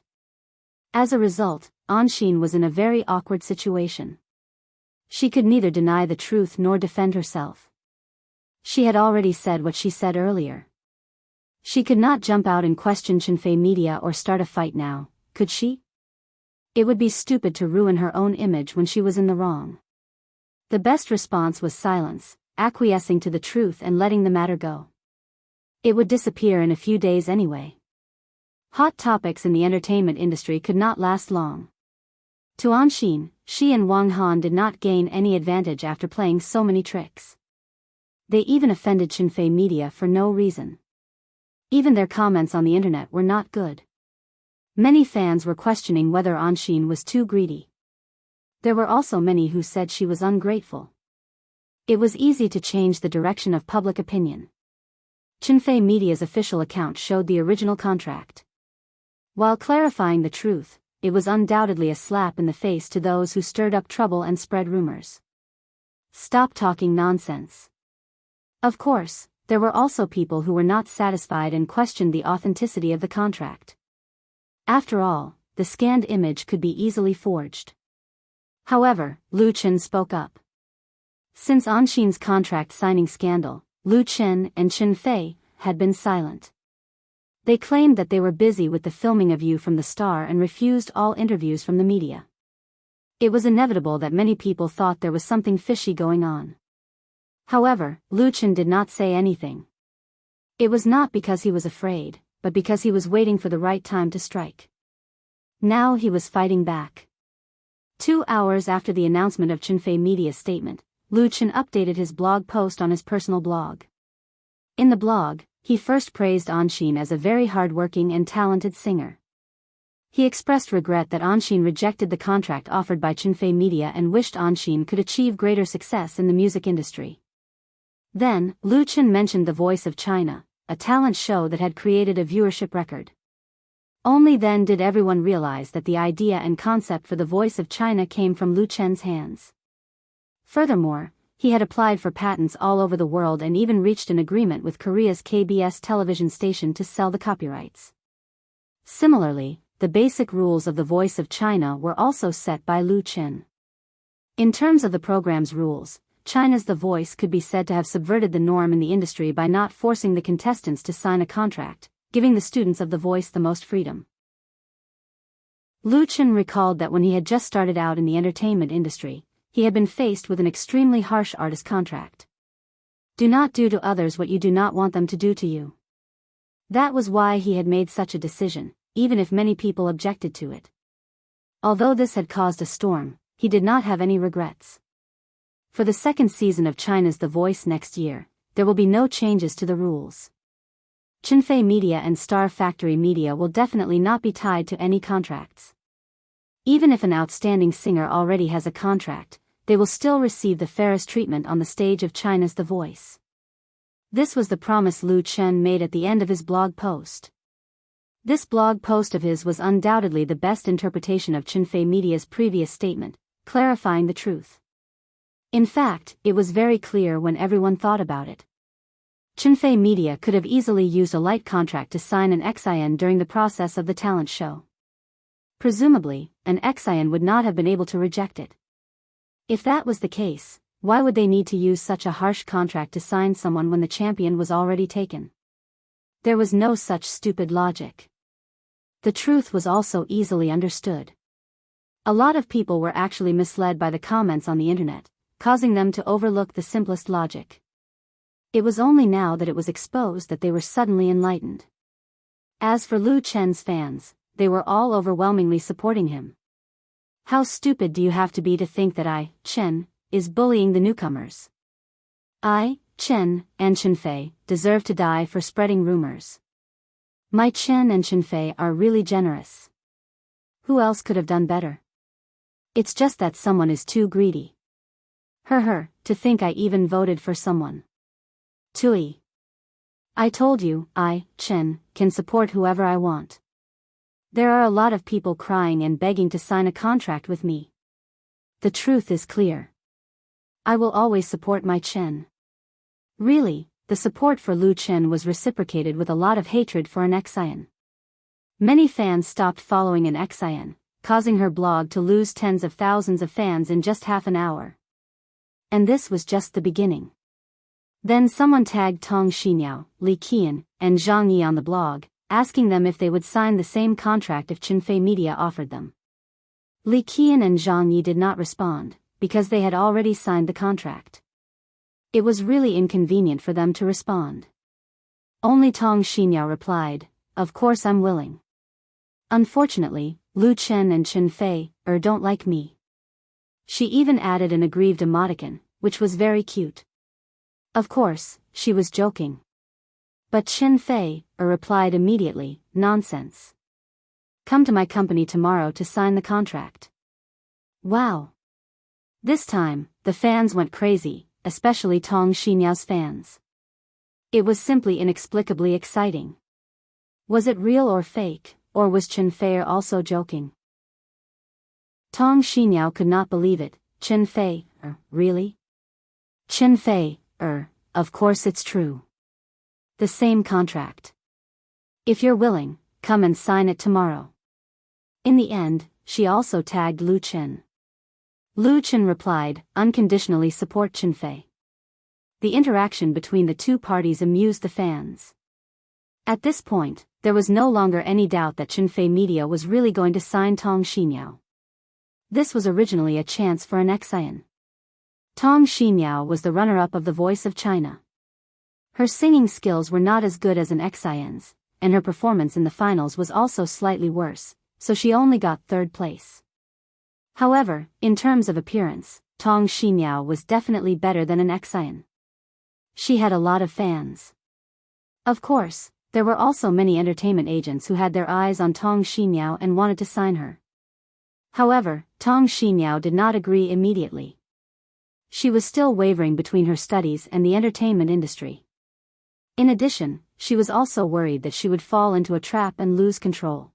A: As a result, Anxin was in a very awkward situation. She could neither deny the truth nor defend herself. She had already said what she said earlier. She could not jump out and question Chinfei Media or start a fight now, could she? It would be stupid to ruin her own image when she was in the wrong. The best response was silence, acquiescing to the truth and letting the matter go. It would disappear in a few days anyway. Hot topics in the entertainment industry could not last long. To Anshin, she and Wang Han did not gain any advantage after playing so many tricks. They even offended Xinfei media for no reason. Even their comments on the internet were not good. Many fans were questioning whether Anshin was too greedy. There were also many who said she was ungrateful. It was easy to change the direction of public opinion. Xinfei media's official account showed the original contract. While clarifying the truth, it was undoubtedly a slap in the face to those who stirred up trouble and spread rumors. Stop talking nonsense. Of course, there were also people who were not satisfied and questioned the authenticity of the contract. After all, the scanned image could be easily forged. However, Lu Chen spoke up. Since Anshin's contract signing scandal, Lu Chen and Xinfei had been silent. They claimed that they were busy with the filming of You from the Star and refused all interviews from the media. It was inevitable that many people thought there was something fishy going on. However, Lu Chen did not say anything. It was not because he was afraid, but because he was waiting for the right time to strike. Now he was fighting back. 2 hours after the announcement of Xinfei media's statement, Lu Chen updated his blog post on his personal blog. In the blog, he first praised Anshin as a very hardworking and talented singer. He expressed regret that Anshin rejected the contract offered by Xinfei media and wished Anshin could achieve greater success in the music industry. Then, Lu Chen mentioned The Voice of China, a talent show that had created a viewership record. Only then did everyone realize that the idea and concept for The Voice of China came from Lu Chen's hands. Furthermore, he had applied for patents all over the world and even reached an agreement with Korea's KBS television station to sell the copyrights. Similarly, the basic rules of The Voice of China were also set by Lu Chen. In terms of the program's rules, China's The Voice could be said to have subverted the norm in the industry by not forcing the contestants to sign a contract, giving the students of The Voice the most freedom. Lu Chen recalled that when he had just started out in the entertainment industry, he had been faced with an extremely harsh artist contract. Do not do to others what you do not want them to do to you. That was why he had made such a decision, even if many people objected to it. Although this had caused a storm, he did not have any regrets. For the second season of China's The Voice next year, there will be no changes to the rules. Xinfei Media and Star Factory Media will definitely not be tied to any contracts. Even if an outstanding singer already has a contract, they will still receive the fairest treatment on the stage of China's The Voice. This was the promise Lu Chen made at the end of his blog post. This blog post of his was undoubtedly the best interpretation of Xinfei Media's previous statement, clarifying the truth. In fact, it was very clear when everyone thought about it. Xinfei Media could have easily used a light contract to sign an XIN during the process of the talent show. Presumably, an XIN would not have been able to reject it. If that was the case, why would they need to use such a harsh contract to sign someone when the champion was already taken? There was no such stupid logic. The truth was also easily understood. A lot of people were actually misled by the comments on the internet, causing them to overlook the simplest logic. It was only now that it was exposed that they were suddenly enlightened. As for Lu Chen's fans, they were all overwhelmingly supporting him. How stupid do you have to be to think that I, Chen, is bullying the newcomers? I, Chen, and Xinfei, deserve to die for spreading rumors. My Chen and Xinfei are really generous. Who else could have done better? It's just that someone is too greedy. To think I even voted for someone. Tui. I told you, I, Chen, can support whoever I want. There are a lot of people crying and begging to sign a contract with me. The truth is clear. I will always support my Chen. Really, the support for Lu Chen was reciprocated with a lot of hatred for an XIN. Many fans stopped following an XIN, causing her blog to lose tens of thousands of fans in just half an hour. And this was just the beginning. Then someone tagged Tong Xinyao, Li Qian, and Zhang Yi on the blog, asking them if they would sign the same contract if Xinfei Media offered them. Li Qian and Zhang Yi did not respond, because they had already signed the contract. It was really inconvenient for them to respond. Only Tong Xinyao replied, "Of course I'm willing. Unfortunately, Lu Chen and Chen Fei don't like me." She even added an aggrieved emoticon, which was very cute. Of course, she was joking. But Chen Fei replied immediately, "Nonsense. Come to my company tomorrow to sign the contract." Wow! This time, the fans went crazy, especially Tong Xinyao's fans. It was simply inexplicably exciting. Was it real or fake, or was Chen Fei also joking? Tong Xinyao could not believe it. Chen Fei, really? Chen Fei, of course it's true. The same contract. If you're willing, come and sign it tomorrow. In the end, she also tagged Lu Chen. Lu Chen replied, "Unconditionally support Chen Fei." The interaction between the two parties amused the fans. At this point, there was no longer any doubt that Chen Fei Media was really going to sign Tong Xinyao. This was originally a chance for an Xian. Tong Xinyao was the runner-up of The Voice of China. Her singing skills were not as good as an Xian's, and her performance in the finals was also slightly worse, so she only got third place. However, in terms of appearance, Tong Xinyao was definitely better than an Xian. She had a lot of fans. Of course, there were also many entertainment agents who had their eyes on Tong Xinyao and wanted to sign her. However, Tong Xinyao did not agree immediately. She was still wavering between her studies and the entertainment industry. In addition, she was also worried that she would fall into a trap and lose control.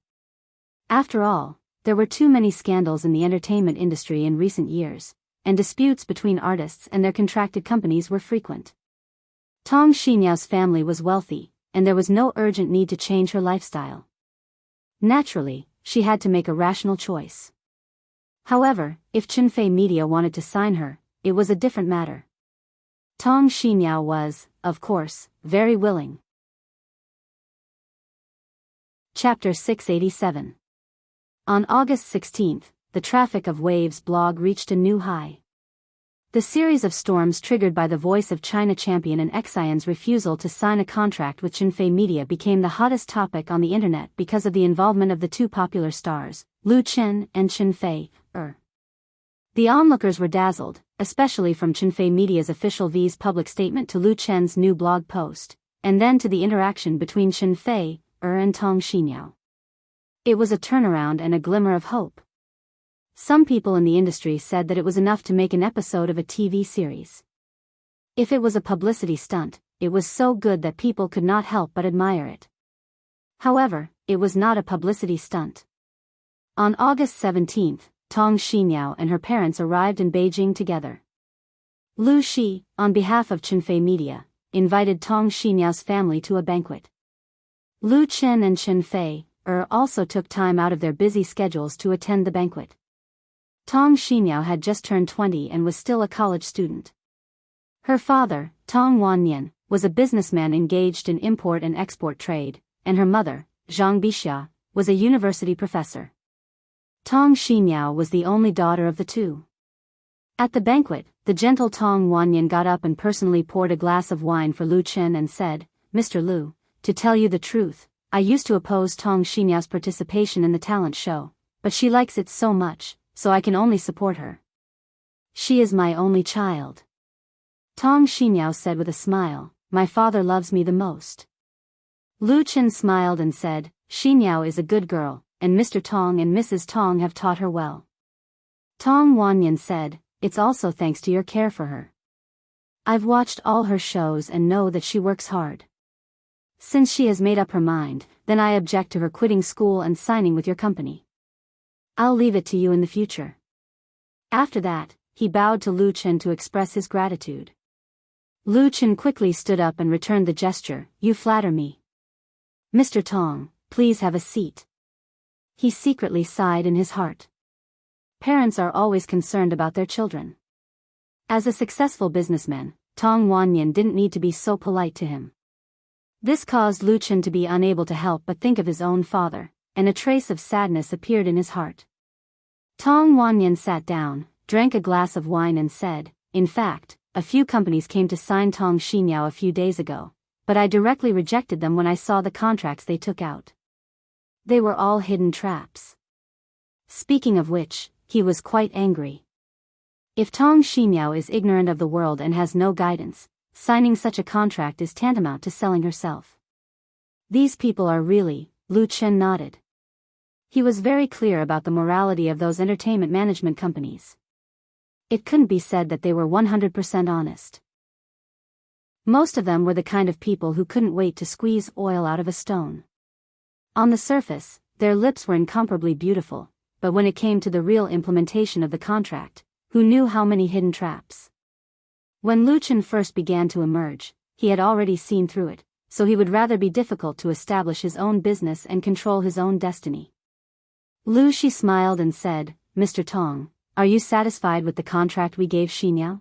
A: After all, there were too many scandals in the entertainment industry in recent years, and disputes between artists and their contracted companies were frequent. Tong Xinyao's family was wealthy, and there was no urgent need to change her lifestyle. Naturally, she had to make a rational choice. However, if Chen Fei Media wanted to sign her, it was a different matter. Tong Xinyao was, of course, very willing. Chapter 687. On August 16, the Traffic of Waves blog reached a new high. The series of storms triggered by the Voice of China champion and Xian's refusal to sign a contract with Chen Fei Media became the hottest topic on the internet because of the involvement of the two popular stars, Lu Chen and Chen Fei. The onlookers were dazzled, especially from Chen Fei Media's official V's public statement to Lu Chen's new blog post, and then to the interaction between Chen Fei and Tong Xinyao. It was a turnaround and a glimmer of hope. Some people in the industry said that it was enough to make an episode of a TV series. If it was a publicity stunt, it was so good that people could not help but admire it. However, it was not a publicity stunt. On August 17, Tong Xinyao and her parents arrived in Beijing together. Lu Shi, on behalf of Chen Fei Media, invited Tong Xinyao's family to a banquet. Lu Chen and Chen Fei also took time out of their busy schedules to attend the banquet. Tong Xinyao had just turned 20 and was still a college student. Her father, Tong Wannian, was a businessman engaged in import and export trade, and her mother, Zhang Bixia, was a university professor. Tong Xinyao was the only daughter of the two. At the banquet, the gentle Tong Wannian got up and personally poured a glass of wine for Lu Chen and said, "Mr. Lu, to tell you the truth, I used to oppose Tong Xinyao's participation in the talent show, but she likes it so much, so I can only support her. She is my only child." Tong Xinyao said with a smile, "My father loves me the most." Lu Chen smiled and said, "Xinyao is a good girl, and Mr. Tong and Mrs. Tong have taught her well." Tong Wannian said, "It's also thanks to your care for her. I've watched all her shows and know that she works hard. Since she has made up her mind, then I object to her quitting school and signing with your company. I'll leave it to you in the future." After that, he bowed to Lu Chen to express his gratitude. Lu Chen quickly stood up and returned the gesture, "You flatter me. Mr. Tong, please have a seat." He secretly sighed in his heart. Parents are always concerned about their children. As a successful businessman, Tong Wannian didn't need to be so polite to him. This caused Lu Chen to be unable to help but think of his own father, and a trace of sadness appeared in his heart. Tong Wannian sat down, drank a glass of wine and said, "In fact, a few companies came to sign Tong Xinyao a few days ago, but I directly rejected them when I saw the contracts they took out. They were all hidden traps. Speaking of which, he was quite angry. If Tong Xinyao is ignorant of the world and has no guidance, signing such a contract is tantamount to selling herself. These people are really, Lu Chen nodded. He was very clear about the morality of those entertainment management companies. It couldn't be said that they were 100% honest. Most of them were the kind of people who couldn't wait to squeeze oil out of a stone. On the surface, their lips were incomparably beautiful, but when it came to the real implementation of the contract, who knew how many hidden traps? When Lu Chen first began to emerge, he had already seen through it, so he would rather be difficult to establish his own business and control his own destiny. Lu Shi smiled and said, "Mr. Tong, are you satisfied with the contract we gave Xinyao?"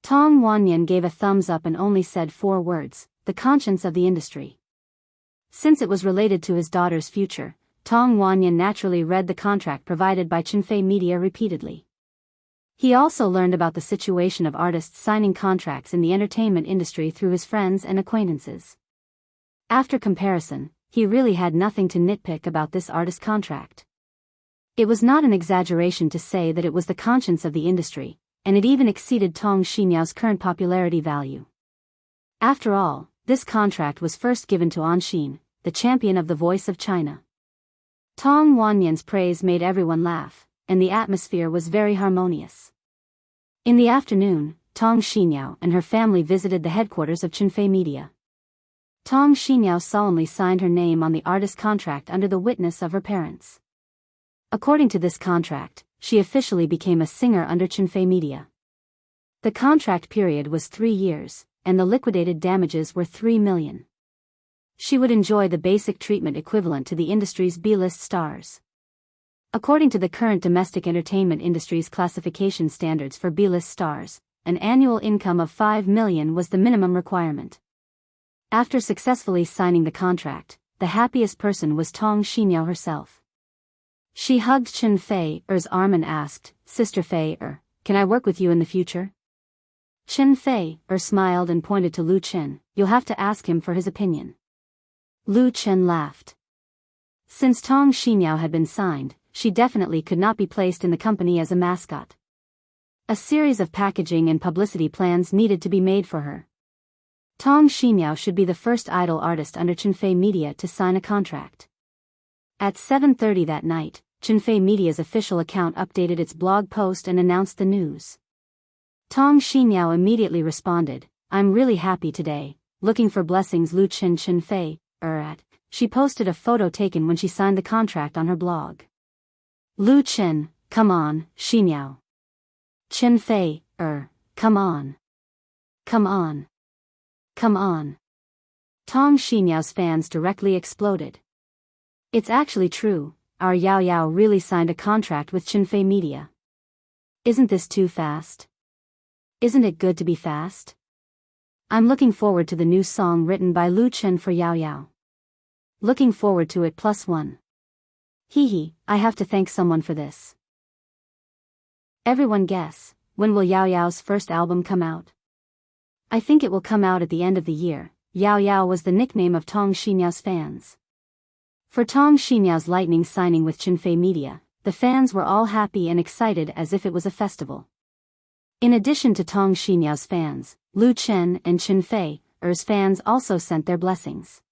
A: Tong Wanyan gave a thumbs up and only said 4 words, "The conscience of the industry." Since it was related to his daughter's future, Tong Wanyan naturally read the contract provided by Chinfei Media repeatedly. He also learned about the situation of artists signing contracts in the entertainment industry through his friends and acquaintances. After comparison, he really had nothing to nitpick about this artist contract. It was not an exaggeration to say that it was the conscience of the industry, and it even exceeded Tong Xinyao's current popularity value. After all, this contract was first given to Anxin, the champion of the voice of China. Tong Wanyan's praise made everyone laugh, and the atmosphere was very harmonious. In the afternoon, Tong Xinyao and her family visited the headquarters of Chinfei Media. Tong Xinyao solemnly signed her name on the artist contract under the witness of her parents. According to this contract, she officially became a singer under Chinfei Media. The contract period was 3 years, and the liquidated damages were 3 million. She would enjoy the basic treatment equivalent to the industry's B-list stars. According to the current domestic entertainment industry's classification standards for B-list stars, an annual income of 5 million was the minimum requirement. After successfully signing the contract, the happiest person was Tong Xinyao herself. She hugged Chen Fei-er's arm and asked, "Sister Fei-er, can I work with you in the future?" Chen Fei-er smiled and pointed to Lu Chen, "You'll have to ask him for his opinion." Lu Chen laughed. Since Tong Xinyao had been signed, she definitely could not be placed in the company as a mascot. A series of packaging and publicity plans needed to be made for her. Tong Xinyao should be the first idol artist under Chinfei Media to sign a contract. At 7:30 that night, Chinfei Media's official account updated its blog post and announced the news. Tong Xinyao immediately responded, "I'm really happy today, looking for blessings Lu Chen Chinfei-er." She posted a photo taken when she signed the contract on her blog. Lu Chen, come on, Xinyao. Chinfei-er, come on. Come on. Come on. Tong Xinyao's fans directly exploded. It's actually true, our Yao Yao really signed a contract with Chinfei Media. Isn't this too fast? Isn't it good to be fast? I'm looking forward to the new song written by Lu Chen for Yao Yao. Looking forward to it +1. Hee, I have to thank someone for this. Everyone guess, when will Yao Yao's first album come out? I think it will come out at the end of the year. Yao Yao was the nickname of Tong Xinyao's fans. For Tong Xinyao's lightning signing with Chinfei Media, the fans were all happy and excited as if it was a festival. In addition to Tong Xinyao's fans, Lu Chen and Chinfei-er's fans also sent their blessings.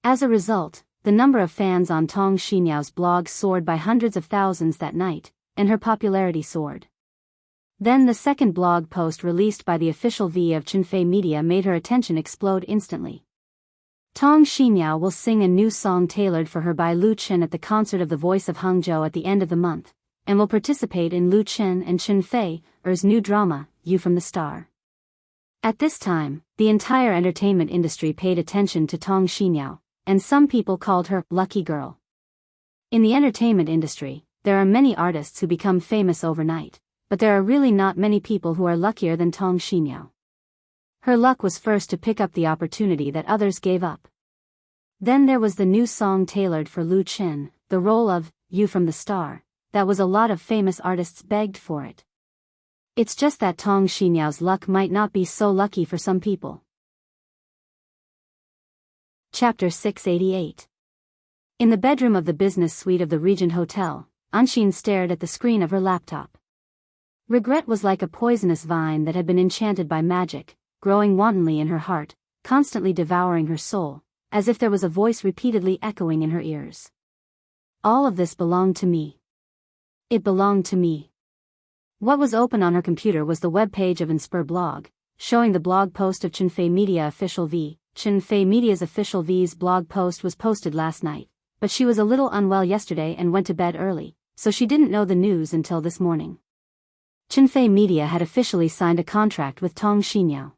A: As a result, the number of fans on Tong Xinyao's blog soared by hundreds of thousands that night, and her popularity soared. Then the second blog post released by the official V of Chinfei Media made her attention explode instantly. Tong Xinyao will sing a new song tailored for her by Lu Chen at the concert of the Voice of Hangzhou at the end of the month, and will participate in Lu Chen and Chinfei-er's new drama, You from the Star. At this time, the entire entertainment industry paid attention to Tong Xinyao, and some people called her Lucky Girl. In the entertainment industry, there are many artists who become famous overnight, but there are really not many people who are luckier than Tong Xinyao. Her luck was first to pick up the opportunity that others gave up. Then there was the new song tailored for Lu Chen, the role of You from the Star. That was a lot of famous artists begged for it. It's just that Tong Xinyao's luck might not be so lucky for some people. Chapter 688. In the bedroom of the business suite of the Regent Hotel, Anxin stared at the screen of her laptop. Regret was like a poisonous vine that had been enchanted by magic, growing wantonly in her heart, constantly devouring her soul, as if there was a voice repeatedly echoing in her ears. All of this belonged to me. It belonged to me. What was open on her computer was the web page of Inspire blog, showing the blog post of Chenfei Media Official V. Chenfei Media's Official V's blog post was posted last night, but she was a little unwell yesterday and went to bed early, so she didn't know the news until this morning. Chenfei Media had officially signed a contract with Tong Xinyao.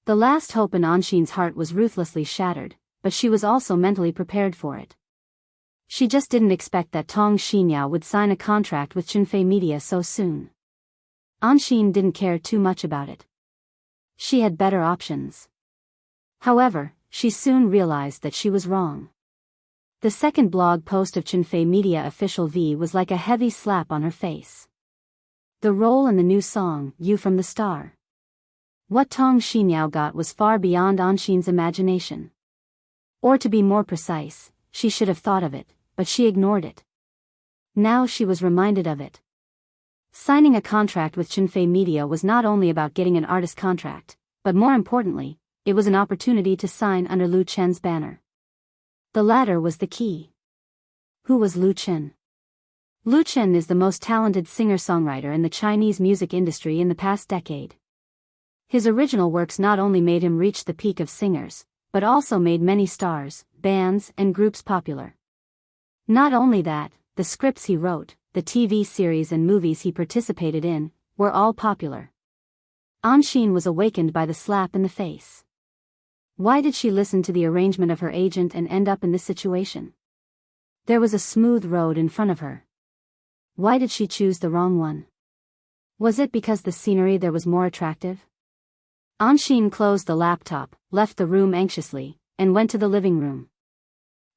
A: The last hope in Anxin's heart was ruthlessly shattered, but she was also mentally prepared for it. She just didn't expect that Tong Xinyao would sign a contract with Chenfei Media so soon. Anxin didn't care too much about it. She had better options. However, she soon realized that she was wrong. The second blog post of Chenfei Media Official V was like a heavy slap on her face. The role in the new song, You from the Star. What Tong Xinyao got was far beyond Anxin's imagination. Or to be more precise, she should have thought of it, but she ignored it. Now she was reminded of it. Signing a contract with Chenfei Media was not only about getting an artist contract, but more importantly, it was an opportunity to sign under Lu Chen's banner. The latter was the key. Who was Lu Chen? Lu Chen is the most talented singer-songwriter in the Chinese music industry in the past decade. His original works not only made him reach the peak of singers, but also made many stars, bands, and groups popular. Not only that, the scripts he wrote, the TV series and movies he participated in, were all popular. Anxin was awakened by the slap in the face. Why did she listen to the arrangement of her agent and end up in this situation? There was a smooth road in front of her. Why did she choose the wrong one? Was it because the scenery there was more attractive? Anxin closed the laptop, left the room anxiously, and went to the living room.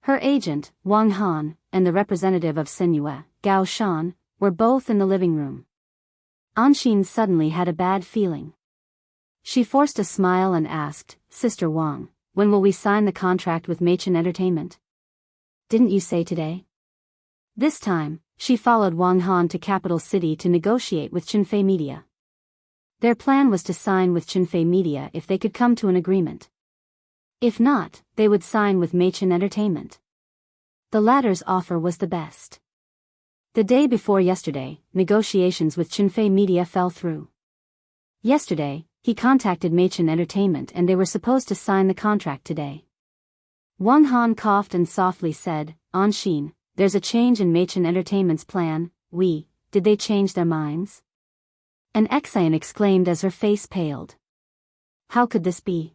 A: Her agent, Wang Han, and the representative of Senyue, Gao Shan, were both in the living room. Anxin suddenly had a bad feeling. She forced a smile and asked, "Sister Wang, when will we sign the contract with Machen Entertainment?" "Didn't you say today?" This time, she followed Wang Han to capital city to negotiate with Chenfei Media. Their plan was to sign with Chenfei Media if they could come to an agreement. If not, they would sign with Machen Entertainment. The latter's offer was the best. The day before yesterday, negotiations with Chenfei Media fell through. Yesterday, he contacted Machen Entertainment and they were supposed to sign the contract today. Wang Han coughed and softly said, "Anxin, there's a change in Machen Entertainment's plan. Did they change their minds?" An Exine exclaimed as her face paled. How could this be?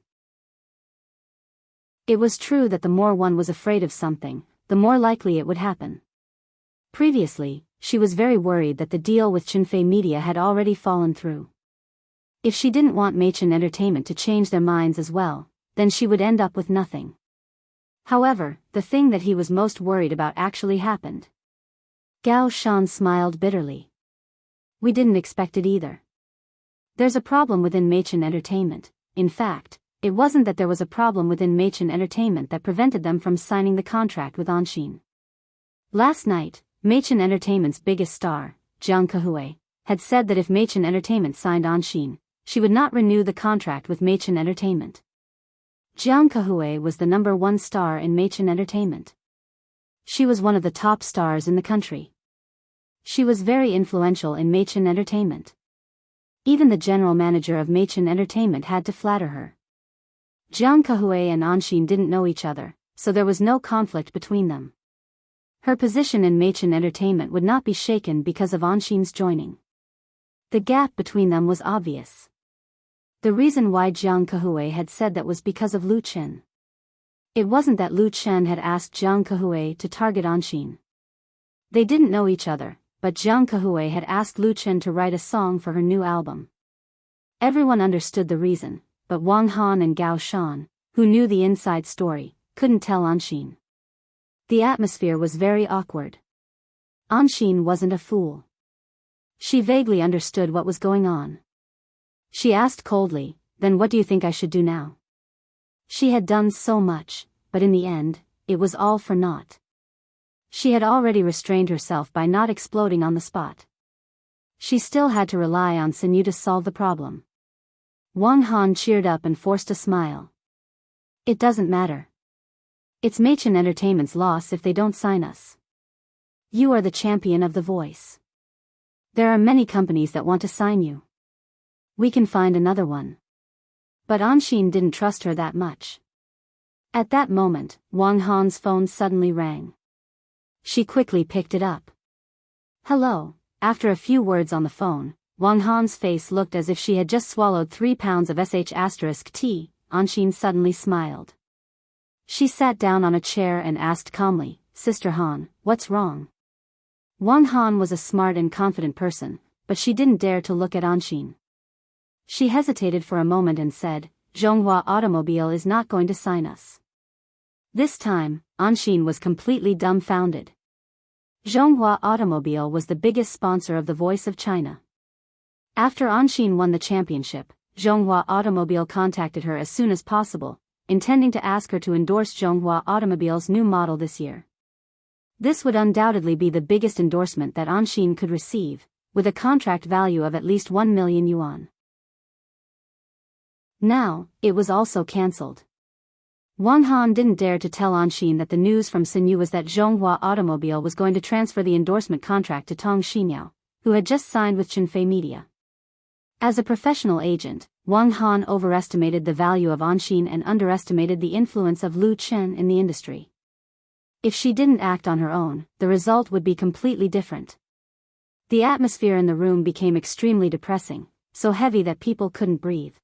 A: It was true that the more one was afraid of something, the more likely it would happen. Previously, she was very worried that the deal with Chenfei Media had already fallen through. If she didn't want Machen Entertainment to change their minds as well, then she would end up with nothing. However, the thing that he was most worried about actually happened. Gao Shan smiled bitterly. "We didn't expect it either. There's a problem within Machen Entertainment. In fact, it wasn't that there was a problem within Machen Entertainment that prevented them from signing the contract with Anxin. Last night, Machen Entertainment's biggest star, Jiang Kehui, had said that if Machen Entertainment signed Anxin, she would not renew the contract with Machen Entertainment. Jiang Kehui was the #1 star in Machen Entertainment. She was one of the top stars in the country. She was very influential in Machen Entertainment. Even the general manager of Machen Entertainment had to flatter her. Jiang Kehui and Anxin didn't know each other, so there was no conflict between them. Her position in Machen Entertainment would not be shaken because of Anxin's joining. The gap between them was obvious. The reason why Jiang Kehui had said that was because of Lu Chen. It wasn't that Lu Chen had asked Jiang Kehui to target Anxin. They didn't know each other, but Jiang Kehui had asked Lu Chen to write a song for her new album. Everyone understood the reason, but Wang Han and Gao Shan, who knew the inside story, couldn't tell Anxin. The atmosphere was very awkward. Anxin wasn't a fool. She vaguely understood what was going on. She asked coldly, "Then what do you think I should do now?" She had done so much, but in the end, it was all for naught. She had already restrained herself by not exploding on the spot. She still had to rely on sinew to solve the problem. Wang Han cheered up and forced a smile. "It doesn't matter. It's Machen Entertainment's loss if they don't sign us. You are the champion of the voice. There are many companies that want to sign you. We can find another one." But Anshin didn't trust her that much. At that moment, Wang Han's phone suddenly rang. She quickly picked it up. "Hello." After a few words on the phone, Wang Han's face looked as if she had just swallowed 3 pounds of sh*t. Anshin suddenly smiled. She sat down on a chair and asked calmly, "Sister Han, what's wrong?" Wang Han was a smart and confident person, but she didn't dare to look at Anshin. She hesitated for a moment and said, "Zhonghua Automobile is not going to sign us." This time, Anshin was completely dumbfounded. Zhonghua Automobile was the biggest sponsor of The Voice of China. After Anshin won the championship, Zhonghua Automobile contacted her as soon as possible, intending to ask her to endorse Zhonghua Automobile's new model this year. This would undoubtedly be the biggest endorsement that Anshin could receive, with a contract value of at least 1 million yuan. Now, it was also cancelled. Wang Han didn't dare to tell Anshin that the news from Sinew was that Zhonghua Automobile was going to transfer the endorsement contract to Tong Xinyao, who had just signed with Chenfei Media. As a professional agent, Wang Han overestimated the value of Anshin and underestimated the influence of Lu Chen in the industry. If she didn't act on her own, the result would be completely different. The atmosphere in the room became extremely depressing, so heavy that people couldn't breathe.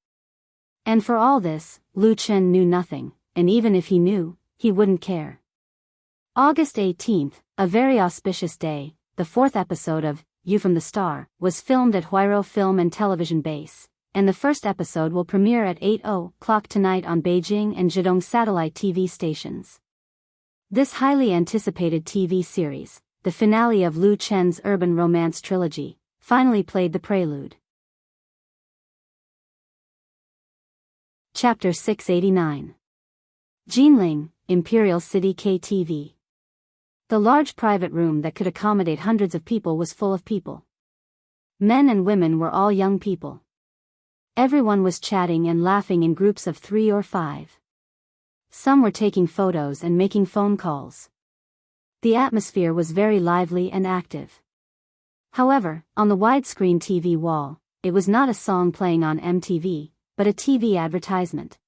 A: And for all this, Lu Chen knew nothing, and even if he knew, he wouldn't care. August 18th, a very auspicious day, the 4th episode of You from the Star was filmed at Huairou Film and Television Base, and the first episode will premiere at 8:00 tonight on Beijing and Zhejiang satellite TV stations. This highly anticipated TV series, the finale of Lu Chen's urban romance trilogy, finally played the prelude. Chapter 689. Jinling, Imperial City KTV. The large private room that could accommodate hundreds of people was full of people. Men and women were all young people. Everyone was chatting and laughing in groups of 3 or 5. Some were taking photos and making phone calls. The atmosphere was very lively and active. However, on the widescreen TV wall, it was not a song playing on MTV, but a TV advertisement.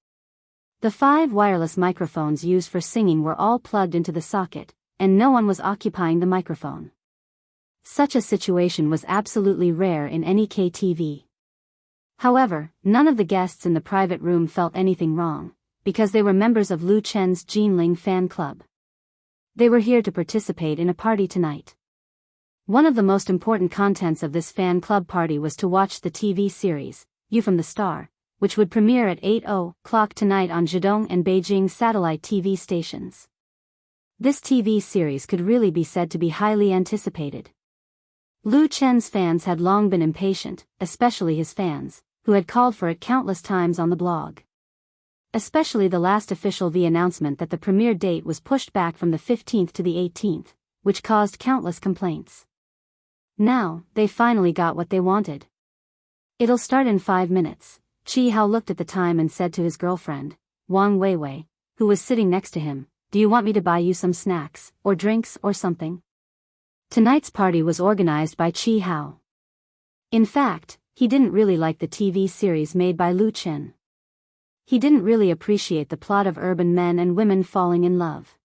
A: The 5 wireless microphones used for singing were all plugged into the socket, and no one was occupying the microphone. Such a situation was absolutely rare in any KTV. However, none of the guests in the private room felt anything wrong, because they were members of Lu Chen's Jinling fan club. They were here to participate in a party tonight. One of the most important contents of this fan club party was to watch the TV series, You from the Star, which would premiere at 8:00 tonight on Zhejiang and Beijing satellite TV stations. This TV series could really be said to be highly anticipated. Lu Chen's fans had long been impatient, especially his fans, who had called for it countless times on the blog. Especially the last official announcement that the premiere date was pushed back from the 15th to the 18th, which caused countless complaints. Now, they finally got what they wanted. "It'll start in 5 minutes. Chi Hao looked at the time and said to his girlfriend, Wang Weiwei, who was sitting next to him, "Do you want me to buy you some snacks, or drinks, or something?" Tonight's party was organized by Chi Hao. In fact, he didn't really like the TV series made by Lu Chen. He didn't really appreciate the plot of urban men and women falling in love.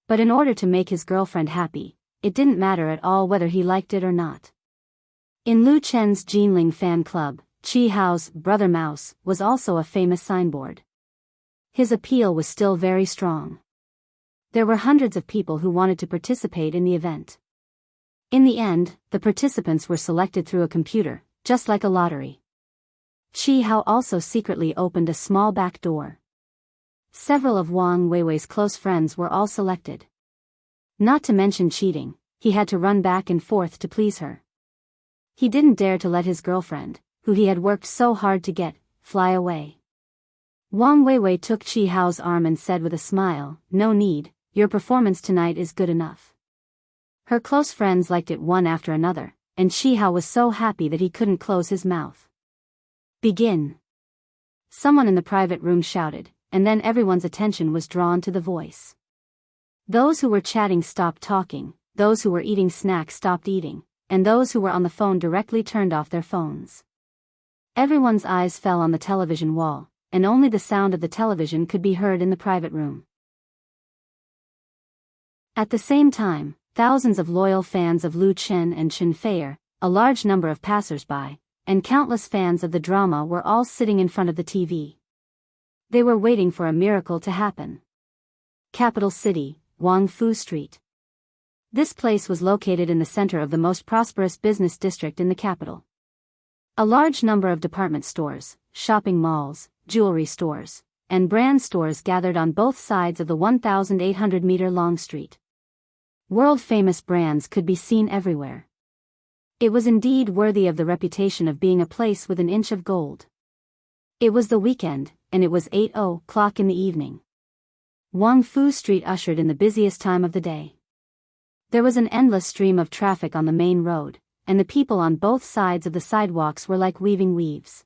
A: But in order to make his girlfriend happy, it didn't matter at all whether he liked it or not. In Lu Chen's Jinling fan club, Chi Hao's brother Mouse was also a famous signboard. His appeal was still very strong. There were hundreds of people who wanted to participate in the event. In the end, the participants were selected through a computer, just like a lottery. Chi Hao also secretly opened a small back door. Several of Wang Weiwei's close friends were all selected. Not to mention cheating, he had to run back and forth to please her. He didn't dare to let his girlfriend, who he had worked so hard to get, fly away. Wang Weiwei took Qi Hao's arm and said with a smile, "No need, your performance tonight is good enough." Her close friends liked it one after another, and Qi Hao was so happy that he couldn't close his mouth. "Begin." Someone in the private room shouted, and then everyone's attention was drawn to the voice. Those who were chatting stopped talking, those who were eating snacks stopped eating, and those who were on the phone directly turned off their phones. Everyone's eyes fell on the television wall, and only the sound of the television could be heard in the private room. At the same time, thousands of loyal fans of Lu Chen and Chen Feier, a large number of passers-by, and countless fans of the drama were all sitting in front of the TV. They were waiting for a miracle to happen. Capital City, Wangfu Street. This place was located in the center of the most prosperous business district in the capital. A large number of department stores, shopping malls, jewelry stores, and brand stores gathered on both sides of the 1,800-meter-long street. World-famous brands could be seen everywhere. It was indeed worthy of the reputation of being a place with an inch of gold. It was the weekend, and it was 8:00 in the evening. Wangfu Street ushered in the busiest time of the day. There was an endless stream of traffic on the main road, and the people on both sides of the sidewalks were like weaving weaves.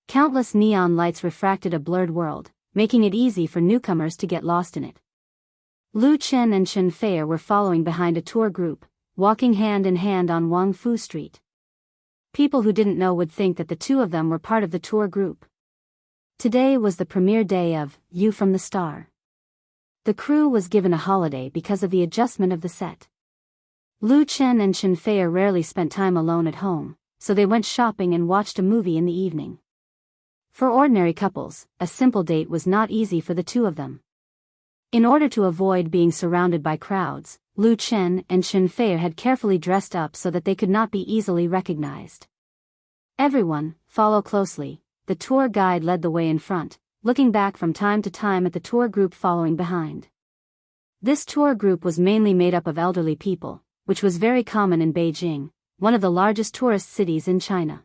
A: Countless neon lights refracted a blurred world, making it easy for newcomers to get lost in it. Lu Chen and Chen Feier were following behind a tour group, walking hand in hand on Wangfu Street. People who didn't know would think that the two of them were part of the tour group. Today was the premiere day of You from the Star. The crew was given a holiday because of the adjustment of the set. Lu Chen and Chen Feier rarely spent time alone at home, so they went shopping and watched a movie in the evening. For ordinary couples, a simple date was not easy for the two of them. In order to avoid being surrounded by crowds, Lu Chen and Chen Feier had carefully dressed up so that they could not be easily recognized. "Everyone, follow closely," the tour guide led the way in front, looking back from time to time at the tour group following behind. This tour group was mainly made up of elderly people, which was very common in Beijing, one of the largest tourist cities in China.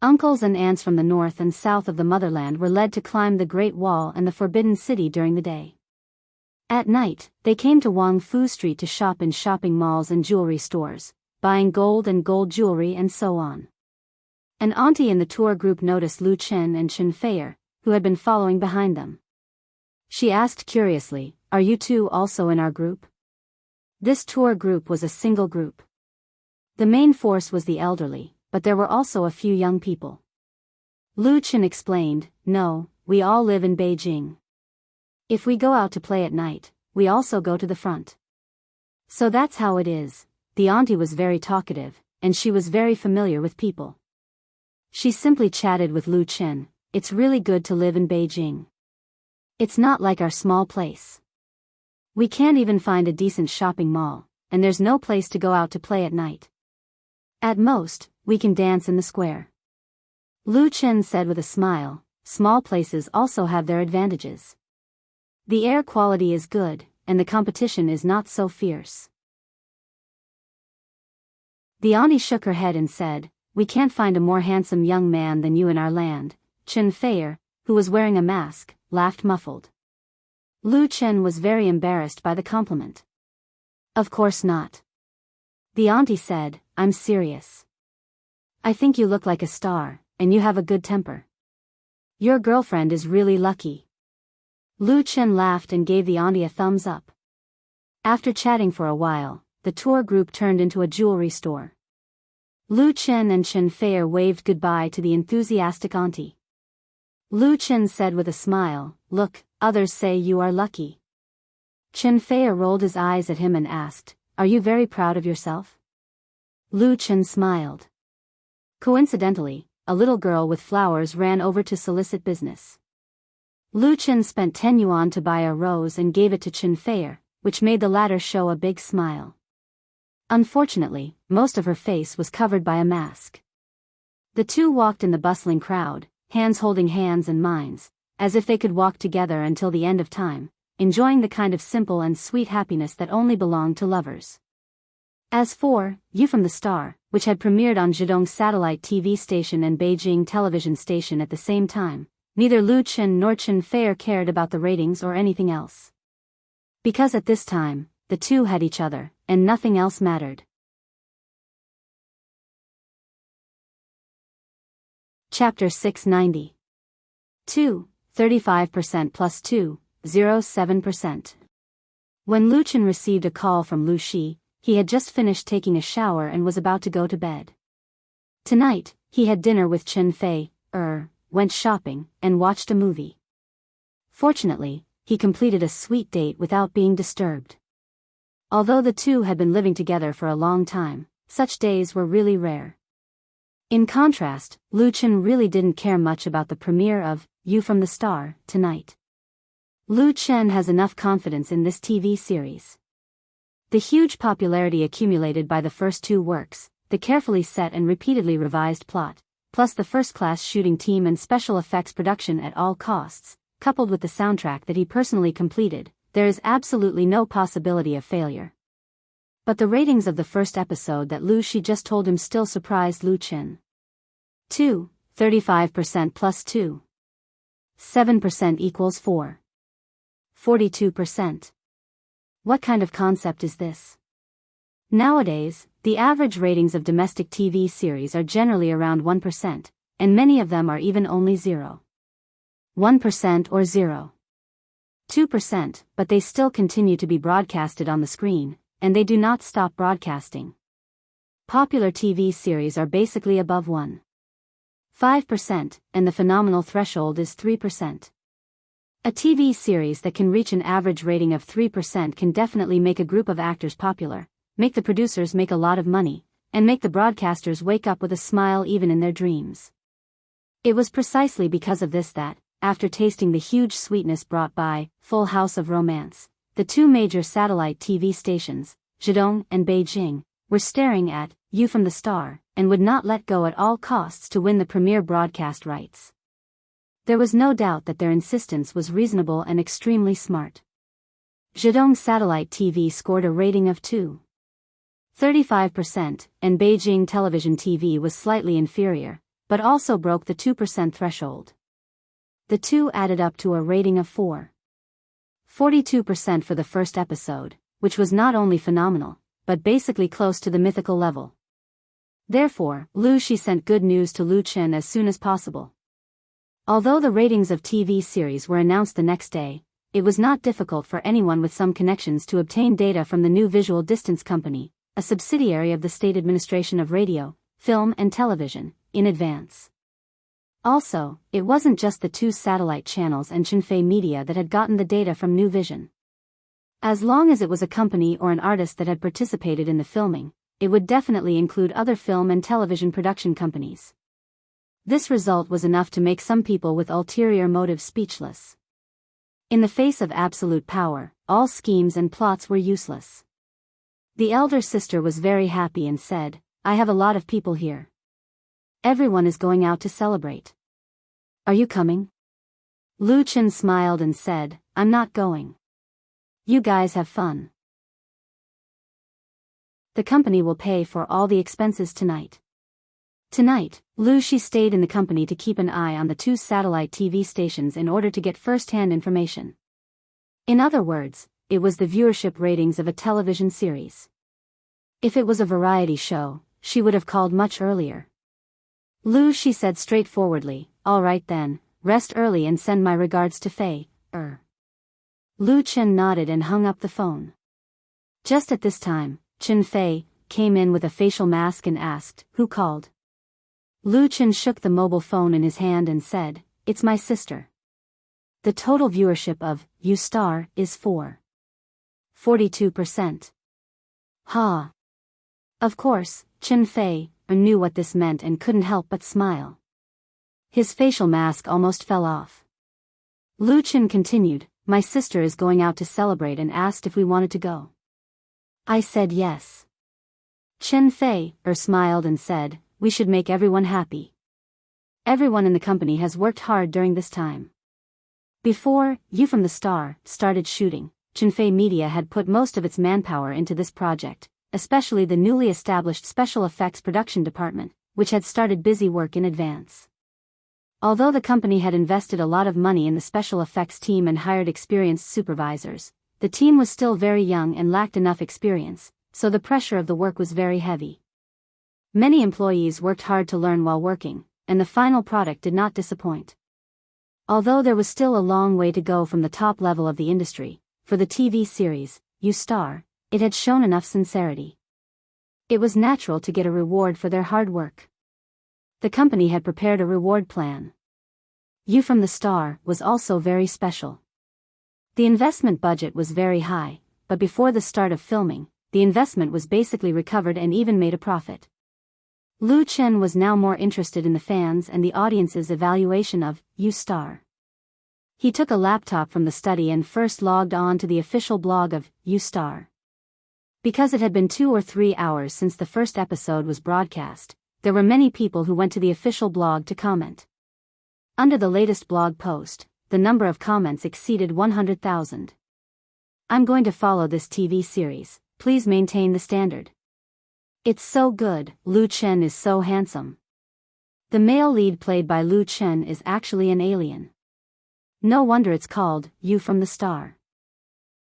A: Uncles and aunts from the north and south of the motherland were led to climb the Great Wall and the Forbidden City during the day. At night, they came to Wangfu Street to shop in shopping malls and jewelry stores, buying gold and gold jewelry and so on. An auntie in the tour group noticed Lu Chen and Chen Feier, who had been following behind them. She asked curiously, "Are you two also in our group?" This tour group was a single group. The main force was the elderly, but there were also a few young people. Lu Chen explained, "No, we all live in Beijing. If we go out to play at night, we also go to the front. So that's how it is." The auntie was very talkative, and she was very familiar with people. She simply chatted with Lu Chen, "It's really good to live in Beijing. It's not like our small place. We can't even find a decent shopping mall, and there's no place to go out to play at night. At most, we can dance in the square." Lu Chen said with a smile, "Small places also have their advantages. The air quality is good, and the competition is not so fierce." The auntie shook her head and said, "We can't find a more handsome young man than you in our land." Chen Feier, who was wearing a mask, laughed muffled. Lu Chen was very embarrassed by the compliment. "Of course not." The auntie said, "I'm serious. I think you look like a star, and you have a good temper. Your girlfriend is really lucky." Lu Chen laughed and gave the auntie a thumbs up. After chatting for a while, the tour group turned into a jewelry store. Lu Chen and Chen Feier waved goodbye to the enthusiastic auntie. Lu Chen said with a smile, "Look, others say you are lucky." Chen Feier rolled his eyes at him and asked, "Are you very proud of yourself?" Lu Chen smiled. Coincidentally, a little girl with flowers ran over to solicit business. Lu Chen spent 10 yuan to buy a rose and gave it to Chen Feier, which made the latter show a big smile. Unfortunately, most of her face was covered by a mask. The two walked in the bustling crowd, hands holding hands and minds, as if they could walk together until the end of time, enjoying the kind of simple and sweet happiness that only belonged to lovers. As for You from the Star, which had premiered on Zhejiang Satellite TV station and Beijing television station at the same time. Neither Lu Chen nor Chen Fei cared about the ratings or anything else. Because at this time, the two had each other, and nothing else mattered. Chapter 690. 2. 35% plus 2.07%. When Lu Chen received a call from Lu Shi, he had just finished taking a shower and was about to go to bed. Tonight, he had dinner with Chen Fei, went shopping, and watched a movie. Fortunately, he completed a sweet date without being disturbed. Although the two had been living together for a long time, such days were really rare. In contrast, Lu Chen really didn't care much about the premiere of You from the Star tonight. Lu Chen has enough confidence in this TV series. The huge popularity accumulated by the first two works, the carefully set and repeatedly revised plot, plus the first-class shooting team and special effects production at all costs, coupled with the soundtrack that he personally completed, there is absolutely no possibility of failure. But the ratings of the first episode that Lu Shi just told him still surprised Lu Chen. 2. 35% plus 2.7% equals 4.42%. What kind of concept is this? Nowadays, the average ratings of domestic TV series are generally around 1%, and many of them are even only 0.1% or 0.2%, but they still continue to be broadcasted on the screen, and they do not stop broadcasting. Popular TV series are basically above 1.5%, and the phenomenal threshold is 3%. A TV series that can reach an average rating of 3% can definitely make a group of actors popular, make the producers make a lot of money, and make the broadcasters wake up with a smile even in their dreams. It was precisely because of this that, after tasting the huge sweetness brought by Full House of Romance, the two major satellite TV stations, Zhejiang and Beijing, were staring at You from the Star, and would not let go at all costs to win the premiere broadcast rights. There was no doubt that their insistence was reasonable and extremely smart. Zhejiang Satellite TV scored a rating of 2.35%, and Beijing Television TV was slightly inferior, but also broke the 2% threshold. The two added up to a rating of 4.42% for the first episode, which was not only phenomenal, but basically close to the mythical level. Therefore, Lu Shi sent good news to Lu Chen as soon as possible. Although the ratings of TV series were announced the next day, it was not difficult for anyone with some connections to obtain data from the New Visual Distance Company, a subsidiary of the State Administration of Radio, Film and Television, in advance. Also, it wasn't just the two satellite channels and Chinfei Media that had gotten the data from New Vision. As long as it was a company or an artist that had participated in the filming, it would definitely include other film and television production companies. This result was enough to make some people with ulterior motives speechless. In the face of absolute power, all schemes and plots were useless. The elder sister was very happy and said, "I have a lot of people here. Everyone is going out to celebrate. Are you coming?" Lu Chen smiled and said, "I'm not going. You guys have fun. The company will pay for all the expenses tonight." Tonight, Lu Shi stayed in the company to keep an eye on the two satellite TV stations in order to get first-hand information. In other words, it was the viewership ratings of a television series. If it was a variety show, she would have called much earlier. Lu Shi said straightforwardly, "All right then, rest early and send my regards to Fei." Lu Chen nodded and hung up the phone. Just at this time, Chen Fei came in with a facial mask and asked, "Who called?" Lu Chen shook the mobile phone in his hand and said, "It's my sister. The total viewership of You Star is 4.42%. Ha! Of course, Chen Fei knew what this meant and couldn't help but smile. His facial mask almost fell off. Lu Chen continued, "My sister is going out to celebrate and asked if we wanted to go. I said yes." Chen Fei smiled and said, "We should make everyone happy. Everyone in the company has worked hard during this time." Before You from the Star started shooting, Chinfei Media had put most of its manpower into this project, especially the newly established special effects production department, which had started busy work in advance. Although the company had invested a lot of money in the special effects team and hired experienced supervisors, the team was still very young and lacked enough experience, so the pressure of the work was very heavy. Many employees worked hard to learn while working, and the final product did not disappoint. Although there was still a long way to go from the top level of the industry, for the TV series, You Star, it had shown enough sincerity. It was natural to get a reward for their hard work. The company had prepared a reward plan. You from the Star was also very special. The investment budget was very high, but before the start of filming, the investment was basically recovered and even made a profit. Lu Chen was now more interested in the fans and the audience's evaluation of You Star. He took a laptop from the study and first logged on to the official blog of You Star. Because it had been 2 or 3 hours since the first episode was broadcast, there were many people who went to the official blog to comment. Under the latest blog post, the number of comments exceeded 100,000. I'm going to follow this TV series, please maintain the standard. It's so good, Lu Chen is so handsome. The male lead played by Lu Chen is actually an alien. No wonder it's called You from the Star.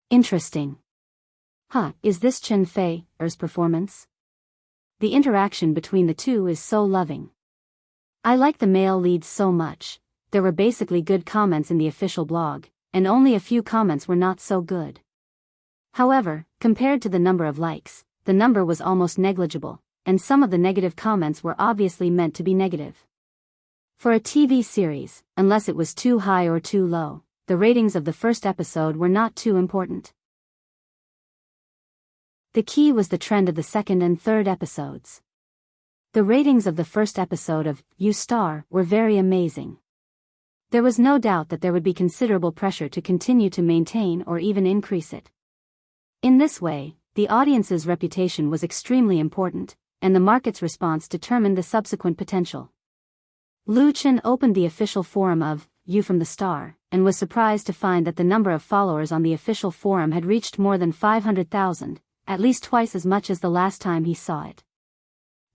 A: Interesting. Is this Chen Fei's performance? The interaction between the two is so loving. I like the male leads so much. There were basically good comments in the official blog, and only a few comments were not so good. However, compared to the number of likes, the number was almost negligible, and some of the negative comments were obviously meant to be negative. For a TV series, unless it was too high or too low, the ratings of the first episode were not too important. The key was the trend of the second and third episodes. The ratings of the first episode of You Star were very amazing. There was no doubt that there would be considerable pressure to continue to maintain or even increase it. In this way, the audience's reputation was extremely important, and the market's response determined the subsequent potential. Lu Chen opened the official forum of You from the Star, and was surprised to find that the number of followers on the official forum had reached more than 500,000, at least twice as much as the last time he saw it.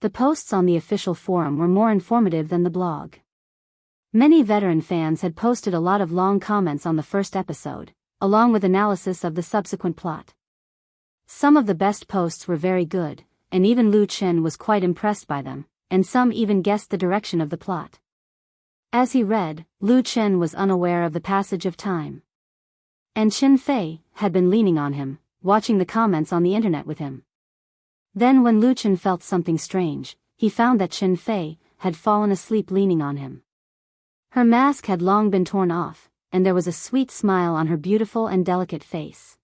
A: The posts on the official forum were more informative than the blog. Many veteran fans had posted a lot of long comments on the first episode, along with analysis of the subsequent plot. Some of the best posts were very good, and even Lu Chen was quite impressed by them, and some even guessed the direction of the plot. As he read, Lu Chen was unaware of the passage of time. And Chen Fei had been leaning on him, watching the comments on the internet with him. Then when Lu Chen felt something strange, he found that Chen Fei had fallen asleep leaning on him. Her mask had long been torn off, and there was a sweet smile on her beautiful and delicate face.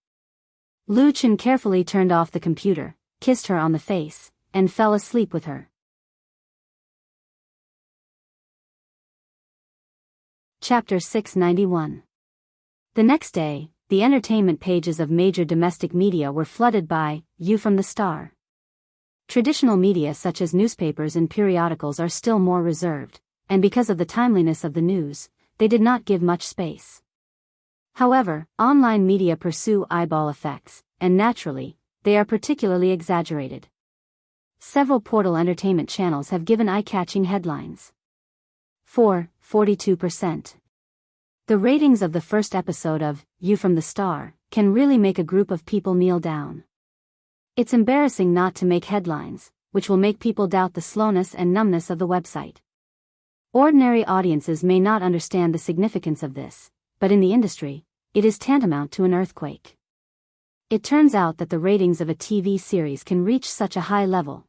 A: Lu Chen carefully turned off the computer, kissed her on the face, and fell asleep with her. Chapter 691. The next day, the entertainment pages of major domestic media were flooded by You from the Star. Traditional media such as newspapers and periodicals are still more reserved, and because of the timeliness of the news, they did not give much space. However, online media pursue eyeball effects, and naturally, they are particularly exaggerated. Several portal entertainment channels have given eye-catching headlines. 42%. The ratings of the first episode of You from the Star can really make a group of people kneel down. It's embarrassing not to make headlines, which will make people doubt the slowness and numbness of the website. Ordinary audiences may not understand the significance of this, but in the industry, it is tantamount to an earthquake. It turns out that the ratings of a TV series can reach such a high level.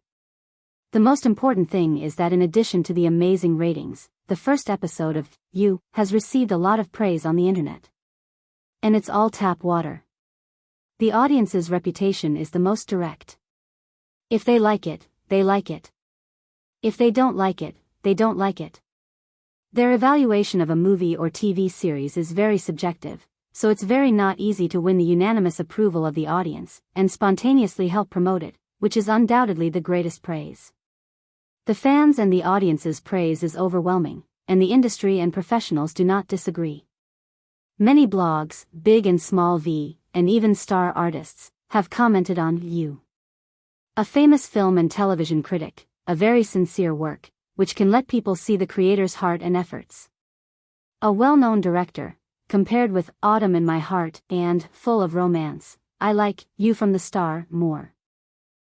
A: The most important thing is that in addition to the amazing ratings, the first episode of You has received a lot of praise on the internet. And it's all tap water. The audience's reputation is the most direct. If they like it, they like it. If they don't like it, they don't like it. Their evaluation of a movie or TV series is very subjective, so it's very not easy to win the unanimous approval of the audience and spontaneously help promote it, which is undoubtedly the greatest praise. The fans and the audience's praise is overwhelming, and the industry and professionals do not disagree. Many blogs, big and small and even star artists, have commented on You. A famous film and television critic, a very sincere work, which can let people see the creator's heart and efforts. A well-known director, compared with Autumn in My Heart and Full of Romance, I like You from the Star more.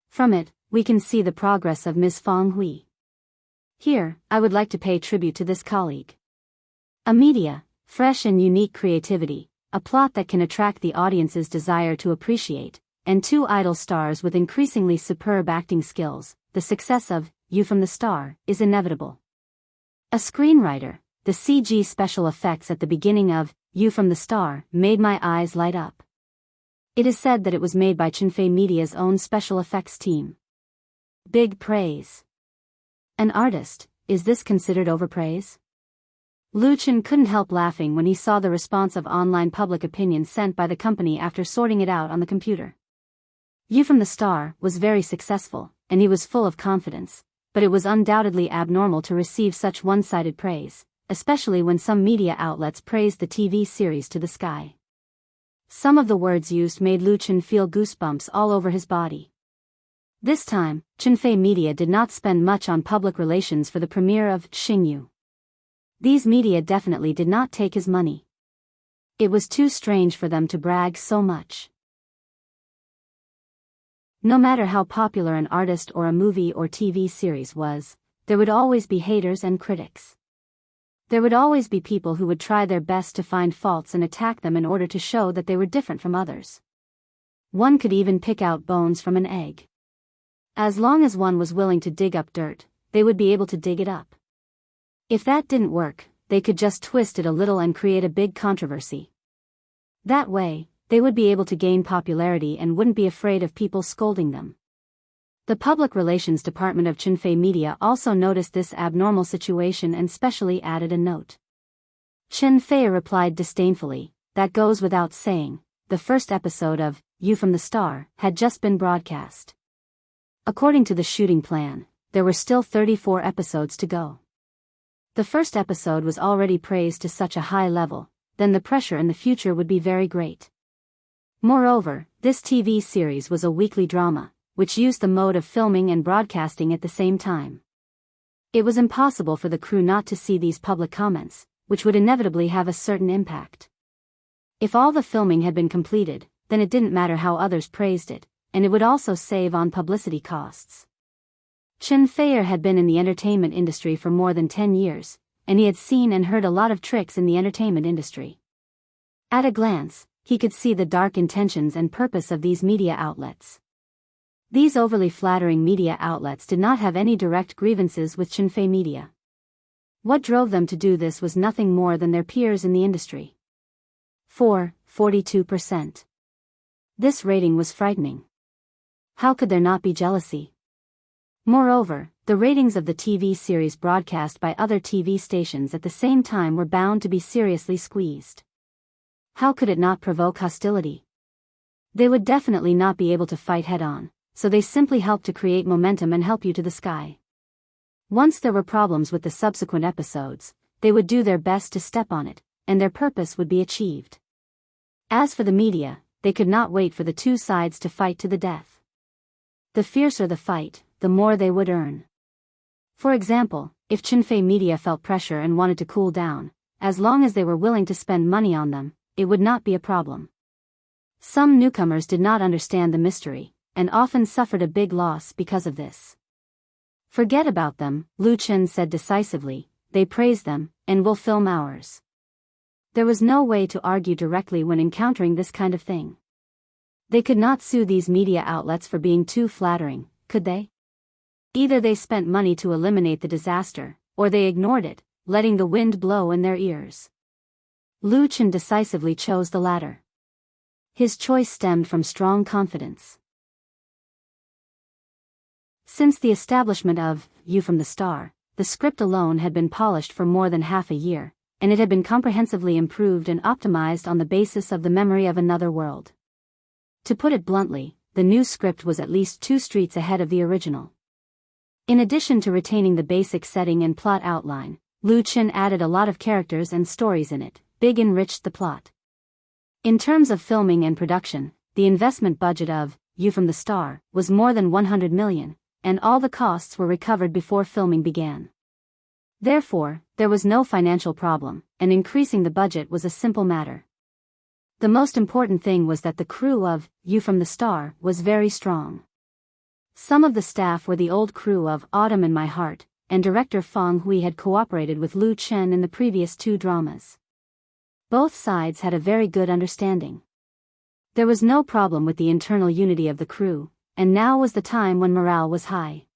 A: From it, we can see the progress of Ms. Fong Hui. Here, I would like to pay tribute to this colleague. A media, fresh and unique creativity, a plot that can attract the audience's desire to appreciate, and two idol stars with increasingly superb acting skills, the success of You from the Star is inevitable. A screenwriter, the CG special effects at the beginning of You from the Star made my eyes light up. It is said that it was made by Chinfei Media's own special effects team. Big praise. An artist, is this considered overpraise? Lu Chen couldn't help laughing when he saw the response of online public opinion sent by the company after sorting it out on the computer. You from the Star was very successful, and he was full of confidence, but it was undoubtedly abnormal to receive such one-sided praise, especially when some media outlets praised the TV series to the sky. Some of the words used made Lu Chen feel goosebumps all over his body. This time, Chinfei Media did not spend much on public relations for the premiere of Xingyu. These media definitely did not take his money. It was too strange for them to brag so much. No matter how popular an artist or a movie or TV series was, there would always be haters and critics. There would always be people who would try their best to find faults and attack them in order to show that they were different from others. One could even pick out bones from an egg. As long as one was willing to dig up dirt, they would be able to dig it up. If that didn't work, they could just twist it a little and create a big controversy. That way, they would be able to gain popularity and wouldn't be afraid of people scolding them. The public relations department of Chinfei Media also noticed this abnormal situation and specially added a note. Chinfei replied disdainfully, "That goes without saying, the first episode of You from the Star had just been broadcast." According to the shooting plan, there were still 34 episodes to go. The first episode was already praised to such a high level, then the pressure in the future would be very great. Moreover, this TV series was a weekly drama, which used the mode of filming and broadcasting at the same time. It was impossible for the crew not to see these public comments, which would inevitably have a certain impact. If all the filming had been completed, then it didn't matter how others praised it, and it would also save on publicity costs. Chen Feier had been in the entertainment industry for more than 10 years, and he had seen and heard a lot of tricks in the entertainment industry. At a glance, he could see the dark intentions and purpose of these media outlets. These overly flattering media outlets did not have any direct grievances with Chinfei Media. What drove them to do this was nothing more than their peers in the industry. 42%. This rating was frightening. How could there not be jealousy? Moreover, the ratings of the TV series broadcast by other TV stations at the same time were bound to be seriously squeezed. How could it not provoke hostility? They would definitely not be able to fight head-on, so they simply helped to create momentum and help you to the sky. Once there were problems with the subsequent episodes, they would do their best to step on it, and their purpose would be achieved. As for the media, they could not wait for the two sides to fight to the death. The fiercer the fight, the more they would earn. For example, if Chinfei Media felt pressure and wanted to cool down, as long as they were willing to spend money on them, it would not be a problem. Some newcomers did not understand the mystery, and often suffered a big loss because of this. "Forget about them," Lu Chen said decisively, "they praise them, and we'll film ours." There was no way to argue directly when encountering this kind of thing. They could not sue these media outlets for being too flattering, could they? Either they spent money to eliminate the disaster, or they ignored it, letting the wind blow in their ears. Lu Chen decisively chose the latter. His choice stemmed from strong confidence. Since the establishment of You from the Star, the script alone had been polished for more than half a year, and it had been comprehensively improved and optimized on the basis of the memory of another world. To put it bluntly, the new script was at least 2 streets ahead of the original. In addition to retaining the basic setting and plot outline, Lu Chen added a lot of characters and stories in it, enriched the plot. In terms of filming and production, the investment budget of You from the Star, was more than 100 million, and all the costs were recovered before filming began. Therefore, there was no financial problem, and increasing the budget was a simple matter. The most important thing was that the crew of You from the Star was very strong. Some of the staff were the old crew of Autumn in My Heart, and director Fang Hui had cooperated with Lu Chen in the previous 2 dramas. Both sides had a very good understanding. There was no problem with the internal unity of the crew, and now was the time when morale was high.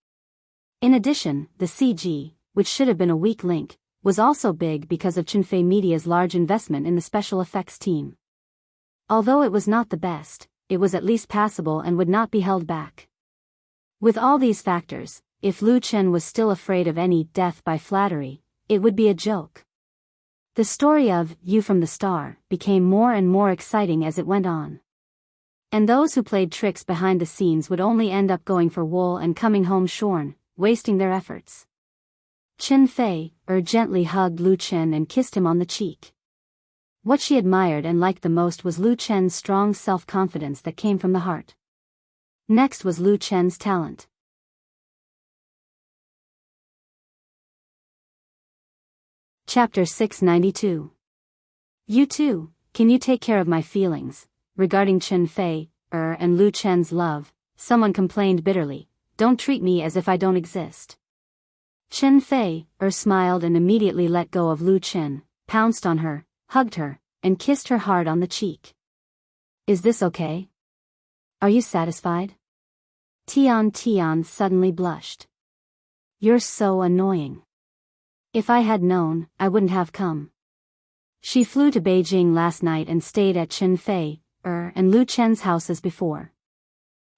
A: In addition, the CG, which should have been a weak link, was also big because of Chunfei Media's large investment in the special effects team. Although it was not the best, it was at least passable and would not be held back. With all these factors, if Lu Chen was still afraid of any death by flattery, it would be a joke. The story of You from the Star became more and more exciting as it went on. And those who played tricks behind the scenes would only end up going for wool and coming home shorn, wasting their efforts. Chunfei gently hugged Lu Chen and kissed him on the cheek. What she admired and liked the most was Lu Chen's strong self-confidence that came from the heart. Next was Lu Chen's talent. Chapter 692. You too, can you take care of my feelings? Regarding Chunfei and Lu Chen's love, someone complained bitterly, don't treat me as if I don't exist. Chunfei smiled and immediately let go of Lu Chen, pounced on her, hugged her, and kissed her hard on the cheek. Is this okay? Are you satisfied? Tian suddenly blushed. You're so annoying. If I had known, I wouldn't have come. She flew to Beijing last night and stayed at Chunfei and Lu Chen's house as before.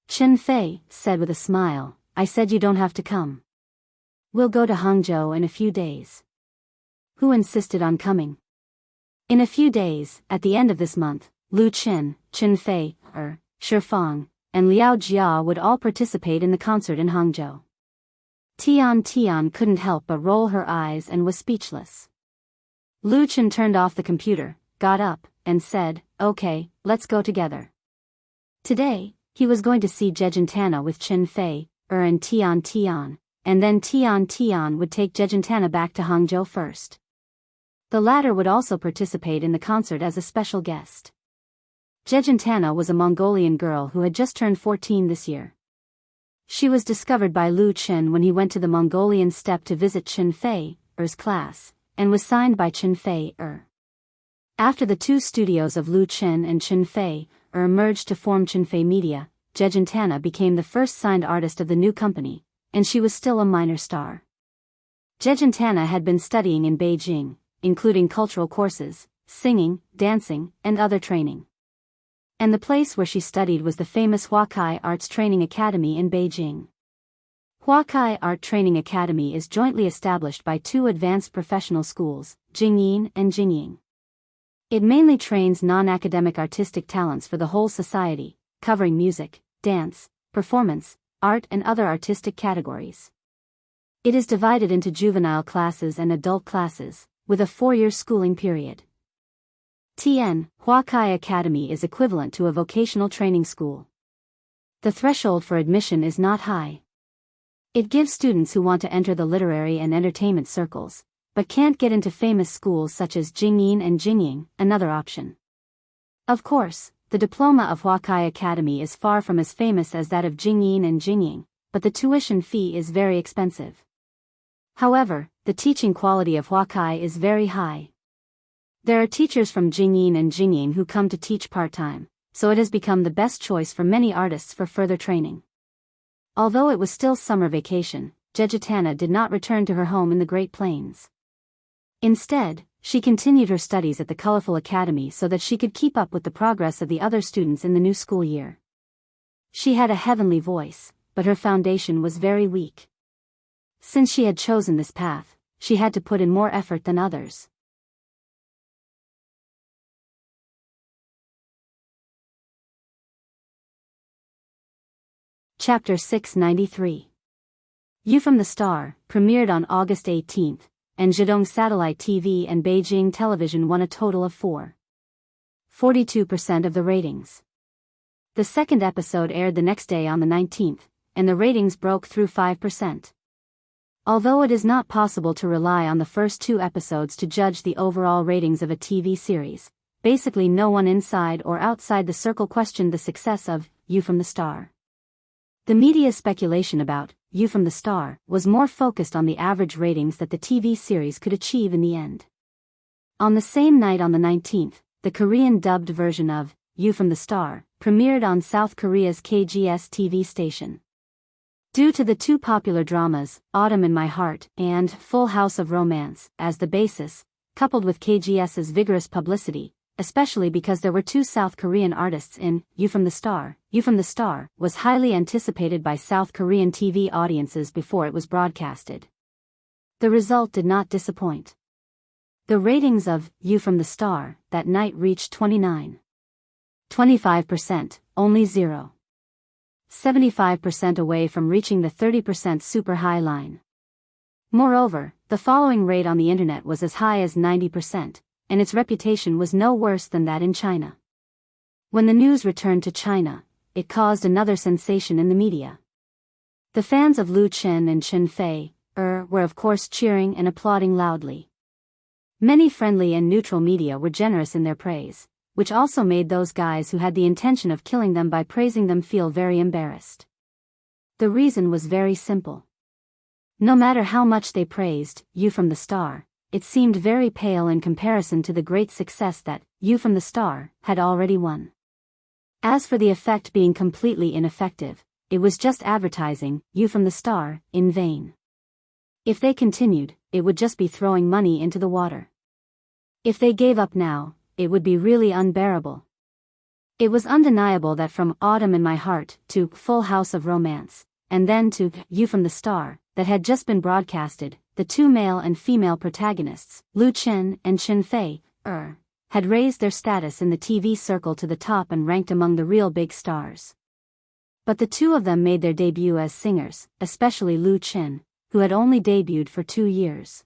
A: Chunfei said with a smile, I said you don't have to come. We'll go to Hangzhou in a few days. Who insisted on coming? In a few days, at the end of this month, Lu Chen, Chunfei, Shifang, and Liao Jia would all participate in the concert in Hangzhou. Tian couldn't help but roll her eyes and was speechless. Lu Chen turned off the computer, got up, and said, okay, let's go together. Today, he was going to see Jejentana with Chunfei and Tian, and then Tian would take Jejentana back to Hangzhou first. The latter would also participate in the concert as a special guest. Jejentana was a Mongolian girl who had just turned 14 this year. She was discovered by Lu Chen when he went to the Mongolian steppe to visit Chunfei's class, and was signed by Chunfei. After the 2 studios of Lu Chen and Chunfei merged to form Chunfei Media, Jejentana became the first signed artist of the new company, and she was still a minor star. Jejentana had been studying in Beijing, including cultural courses, singing, dancing, and other training. And the place where she studied was the famous Huakai Arts Training Academy in Beijing. Huakai Art Training Academy is jointly established by 2 advanced professional schools, Jingyin and Jingying. It mainly trains non-academic artistic talents for the whole society, covering music, dance, performance, art and other artistic categories. It is divided into juvenile classes and adult classes, with a 4-year schooling period. Huakai Academy is equivalent to a vocational training school. The threshold for admission is not high. It gives students who want to enter the literary and entertainment circles, but can't get into famous schools such as Jingyin and Jingying, another option. Of course, the diploma of Huakai Academy is far from as famous as that of Jingyin and Jingying, but the tuition fee is very expensive. However, the teaching quality of Huakai is very high. There are teachers from Jingyin and Jingying who come to teach part-time, so it has become the best choice for many artists for further training. Although it was still summer vacation, Jejentana did not return to her home in the Great Plains. Instead, she continued her studies at the colorful academy so that she could keep up with the progress of the other students in the new school year. She had a heavenly voice, but her foundation was very weak. Since she had chosen this path, she had to put in more effort than others. Chapter 693. You from the Star, premiered on August 18, and Zhejiang Satellite TV and Beijing Television won a total of 42% of the ratings. The second episode aired the next day on the 19th, and the ratings broke through 5%. Although it is not possible to rely on the first 2 episodes to judge the overall ratings of a TV series, basically no one inside or outside the circle questioned the success of You from the Star. The media's speculation about You from the Star was more focused on the average ratings that the TV series could achieve in the end. On the same night on the 19th, the Korean dubbed version of You from the Star premiered on South Korea's KGS TV station. Due to the 2 popular dramas, Autumn in My Heart and Full House of Romance, as the basis, coupled with KGS's vigorous publicity, especially because there were 2 South Korean artists in You from the Star was highly anticipated by South Korean TV audiences before it was broadcasted. The result did not disappoint. The ratings of You from the Star that night reached 25%, only 0.75% away from reaching the 30% super high line. Moreover, the following rate on the internet was as high as 90%, and its reputation was no worse than that in China. When the news returned to China, it caused another sensation in the media. The fans of Lu Chen and Chen Fei were of course cheering and applauding loudly. Many friendly and neutral media were generous in their praise, which also made those guys who had the intention of killing them by praising them feel very embarrassed. The reason was very simple. No matter how much they praised You from the Star, it seemed very pale in comparison to the great success that You from the Star had already won. As for the effect being completely ineffective, it was just advertising You from the Star in vain. If they continued, it would just be throwing money into the water. If they gave up now, it would be really unbearable. It was undeniable that from Autumn in My Heart to Full House of Romance, and then to You from the Star, that had just been broadcasted, the 2 male and female protagonists, Lu Chen and Chen Fei, had raised their status in the TV circle to the top and ranked among the real big stars. But the 2 of them made their debut as singers, especially Lu Chen, who had only debuted for 2 years.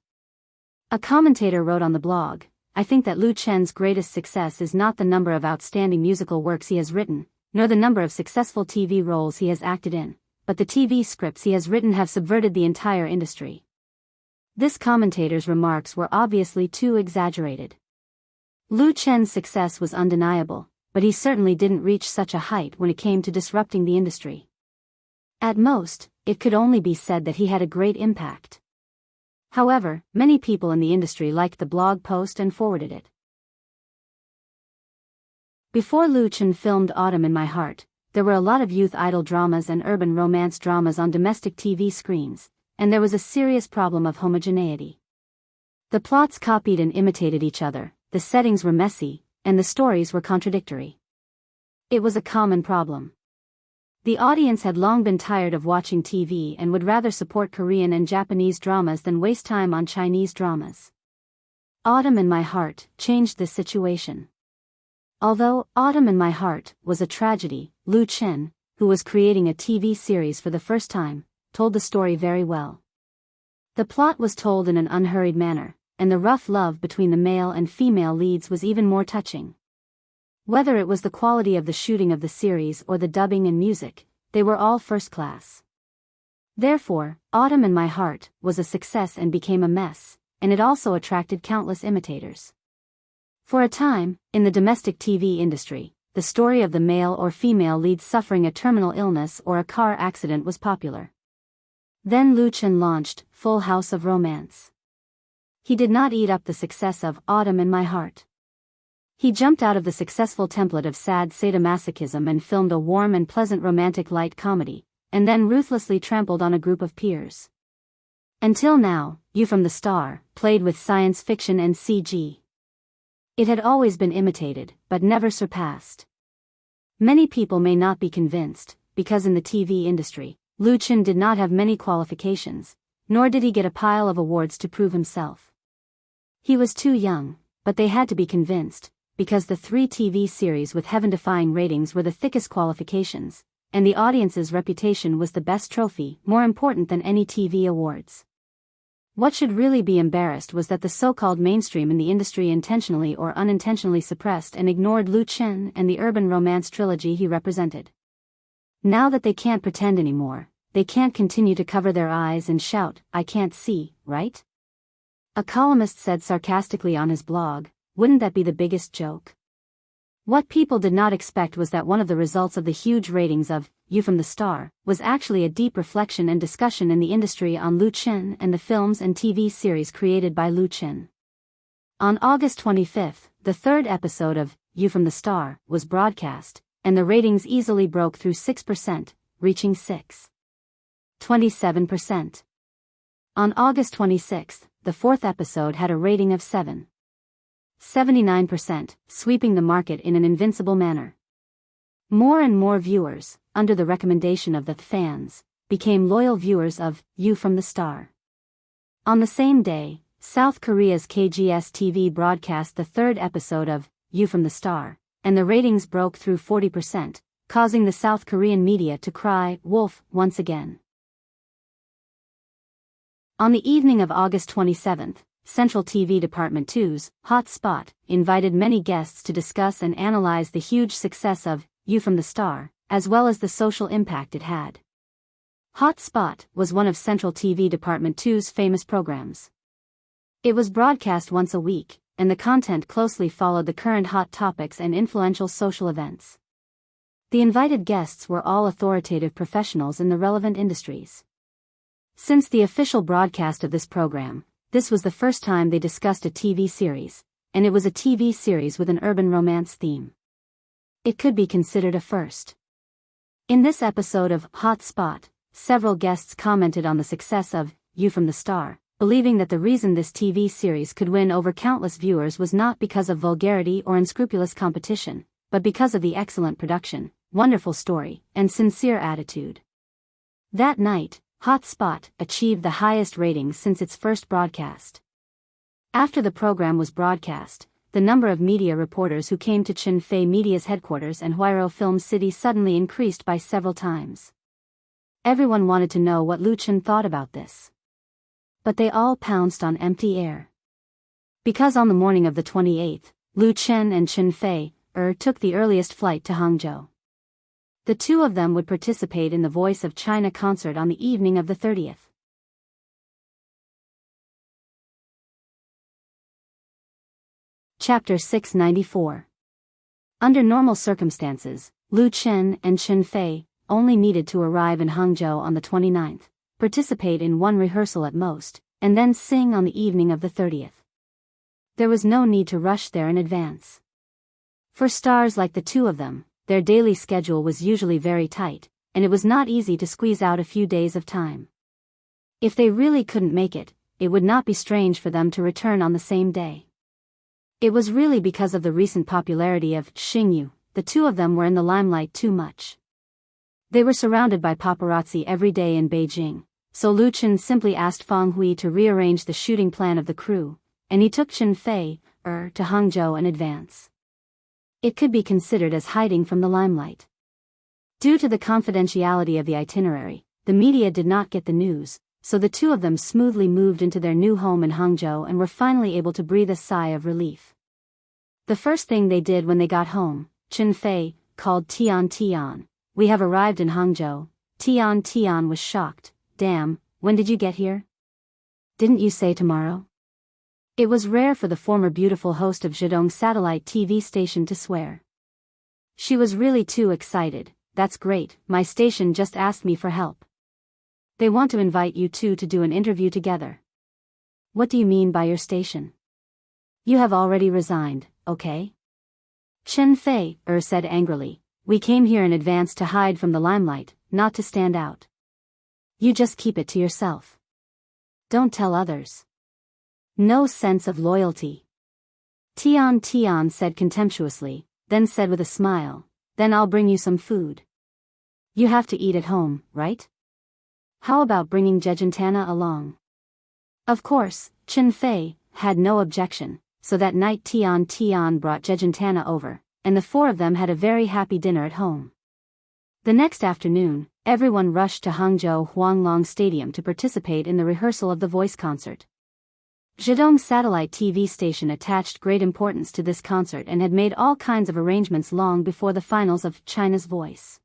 A: A commentator wrote on the blog, "I think that Lu Chen's greatest success is not the number of outstanding musical works he has written, nor the number of successful TV roles he has acted in, but the TV scripts he has written have subverted the entire industry." This commentator's remarks were obviously too exaggerated. Lu Chen's success was undeniable, but he certainly didn't reach such a height when it came to disrupting the industry. At most, it could only be said that he had a great impact. However, many people in the industry liked the blog post and forwarded it. Before Lu Chen filmed Autumn in My Heart, there were a lot of youth idol dramas and urban romance dramas on domestic TV screens, and there was a serious problem of homogeneity. The plots copied and imitated each other, the settings were messy, and the stories were contradictory. It was a common problem. The audience had long been tired of watching TV and would rather support Korean and Japanese dramas than waste time on Chinese dramas. Autumn in My Heart changed this situation. Although Autumn in My Heart was a tragedy, Lu Chen, who was creating a TV series for the first time, told the story very well. The plot was told in an unhurried manner, and the rough love between the male and female leads was even more touching. Whether it was the quality of the shooting of the series or the dubbing and music, they were all first class. Therefore, Autumn in My Heart was a success and became a mess, and it also attracted countless imitators. For a time, in the domestic TV industry, the story of the male or female lead suffering a terminal illness or a car accident was popular. Then Lu Chen launched Full House of Romance. He did not eat up the success of Autumn in My Heart. He jumped out of the successful template of sad sadomasochism and filmed a warm and pleasant romantic light comedy, and then ruthlessly trampled on a group of peers. Until now, You from the Star played with science fiction and CG. It had always been imitated, but never surpassed. Many people may not be convinced, because in the TV industry, Lu Chen did not have many qualifications, nor did he get a pile of awards to prove himself. He was too young, but they had to be convinced, because the 3 TV series with heaven-defying ratings were the thickest qualifications, and the audience's reputation was the best trophy, more important than any TV awards. What should really be embarrassed was that the so-called mainstream in the industry intentionally or unintentionally suppressed and ignored Lu Chen and the urban romance trilogy he represented. Now that they can't pretend anymore, they can't continue to cover their eyes and shout, "I can't see," right? A columnist said sarcastically on his blog, "Wouldn't that be the biggest joke?" What people did not expect was that one of the results of the huge ratings of You from the Star was actually a deep reflection and discussion in the industry on Lu Chen and the films and TV series created by Lu Chen. On August 25, the third episode of You from the Star was broadcast, and the ratings easily broke through 6%, reaching 6.27%. On August 26, the fourth episode had a rating of 7.79%, sweeping the market in an invincible manner. More and more viewers, under the recommendation of the fans, became loyal viewers of You from the Star. On the same day, South Korea's KGS TV broadcast the third episode of You from the Star, and the ratings broke through 40%, causing the South Korean media to cry wolf once again. On the evening of August 27, Central TV Department 2's Hot Spot invited many guests to discuss and analyze the huge success of You from the Star, as well as the social impact it had. Hot Spot was one of Central TV Department 2's famous programs. It was broadcast once a week, and the content closely followed the current hot topics and influential social events. The invited guests were all authoritative professionals in the relevant industries. Since the official broadcast of this program, this was the first time they discussed a TV series, and it was a TV series with an urban romance theme. It could be considered a first. In this episode of Hot Spot, several guests commented on the success of You from the Star, believing that the reason this TV series could win over countless viewers was not because of vulgarity or unscrupulous competition, but because of the excellent production, wonderful story, and sincere attitude. That night, Hot Spot achieved the highest ratings since its first broadcast. After the program was broadcast, the number of media reporters who came to Chin-Fei Media's headquarters and Huairou Film City suddenly increased by several times. Everyone wanted to know what Lu Chen thought about this. But they all pounced on empty air. Because on the morning of the 28th, Lu Chen and Chin-Fei took the earliest flight to Hangzhou. The two of them would participate in the Voice of China concert on the evening of the 30th. Chapter 694. Under normal circumstances, Lu Chen and Chin-Fei only needed to arrive in Hangzhou on the 29th, participate in one rehearsal at most, and then sing on the evening of the 30th. There was no need to rush there in advance. For stars like the two of them, their daily schedule was usually very tight, and it was not easy to squeeze out a few days of time. If they really couldn't make it, it would not be strange for them to return on the same day. It was really because of the recent popularity of Xingyu, the two of them were in the limelight too much. They were surrounded by paparazzi every day in Beijing, so Lu Chen simply asked Fang Hui to rearrange the shooting plan of the crew, and he took Chin-Fei to Hangzhou in advance. It could be considered as hiding from the limelight. Due to the confidentiality of the itinerary, the media did not get the news, so the two of them smoothly moved into their new home in Hangzhou and were finally able to breathe a sigh of relief. The first thing they did when they got home, Chin-Fei called Tian. "We have arrived in Hangzhou." Tian was shocked. "Damn, when did you get here? Didn't you say tomorrow?" It was rare for the former beautiful host of Zhejiang satellite TV station to swear. She was really too excited. "That's great, my station just asked me for help. They want to invite you two to do an interview together." "What do you mean by your station? You have already resigned, okay?" Chin-Fei said angrily. "We came here in advance to hide from the limelight, not to stand out. You just keep it to yourself. Don't tell others. No sense of loyalty." Tian said contemptuously, then said with a smile, "Then I'll bring you some food. You have to eat at home, right? How about bringing Jejentana along?" Of course, Chin-Fei had no objection, so that night Tian brought Jejentana over, and the four of them had a very happy dinner at home. The next afternoon, everyone rushed to Hangzhou Huanglong Stadium to participate in the rehearsal of the voice concert. Zhejiang satellite TV station attached great importance to this concert and had made all kinds of arrangements long before the finals of China's Voice.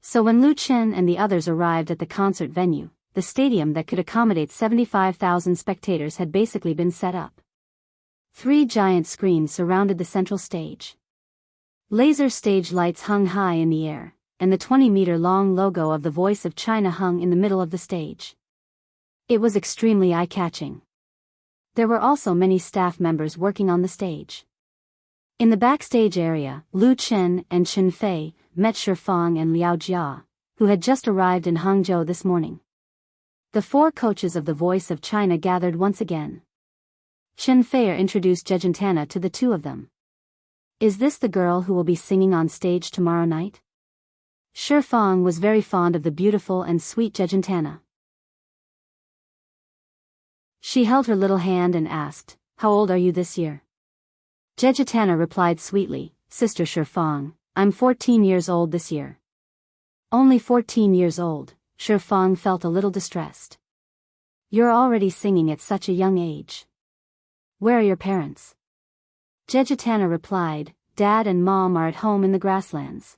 A: So when Lu Chen and the others arrived at the concert venue, the stadium that could accommodate 75,000 spectators had basically been set up. 3 giant screens surrounded the central stage. Laser stage lights hung high in the air, and the 20-meter-long logo of the Voice of China hung in the middle of the stage. It was extremely eye-catching. There were also many staff members working on the stage. In the backstage area, Lu Chen and Chen Fei met Shifang and Liao Jia, who had just arrived in Hangzhou this morning. The 4 coaches of the Voice of China gathered once again. Chen Fei introduced Jejentana to the 2 of them. Is this the girl who will be singing on stage tomorrow night? Shifang was very fond of the beautiful and sweet Jejentana. She held her little hand and asked, "How old are you this year?" Jejentana replied sweetly, "Sister Shifang, I'm 14 years old this year." Only 14 years old, Shifang felt a little distressed. You're already singing at such a young age. Where are your parents? Jejentana replied, Dad and Mom are at home in the grasslands.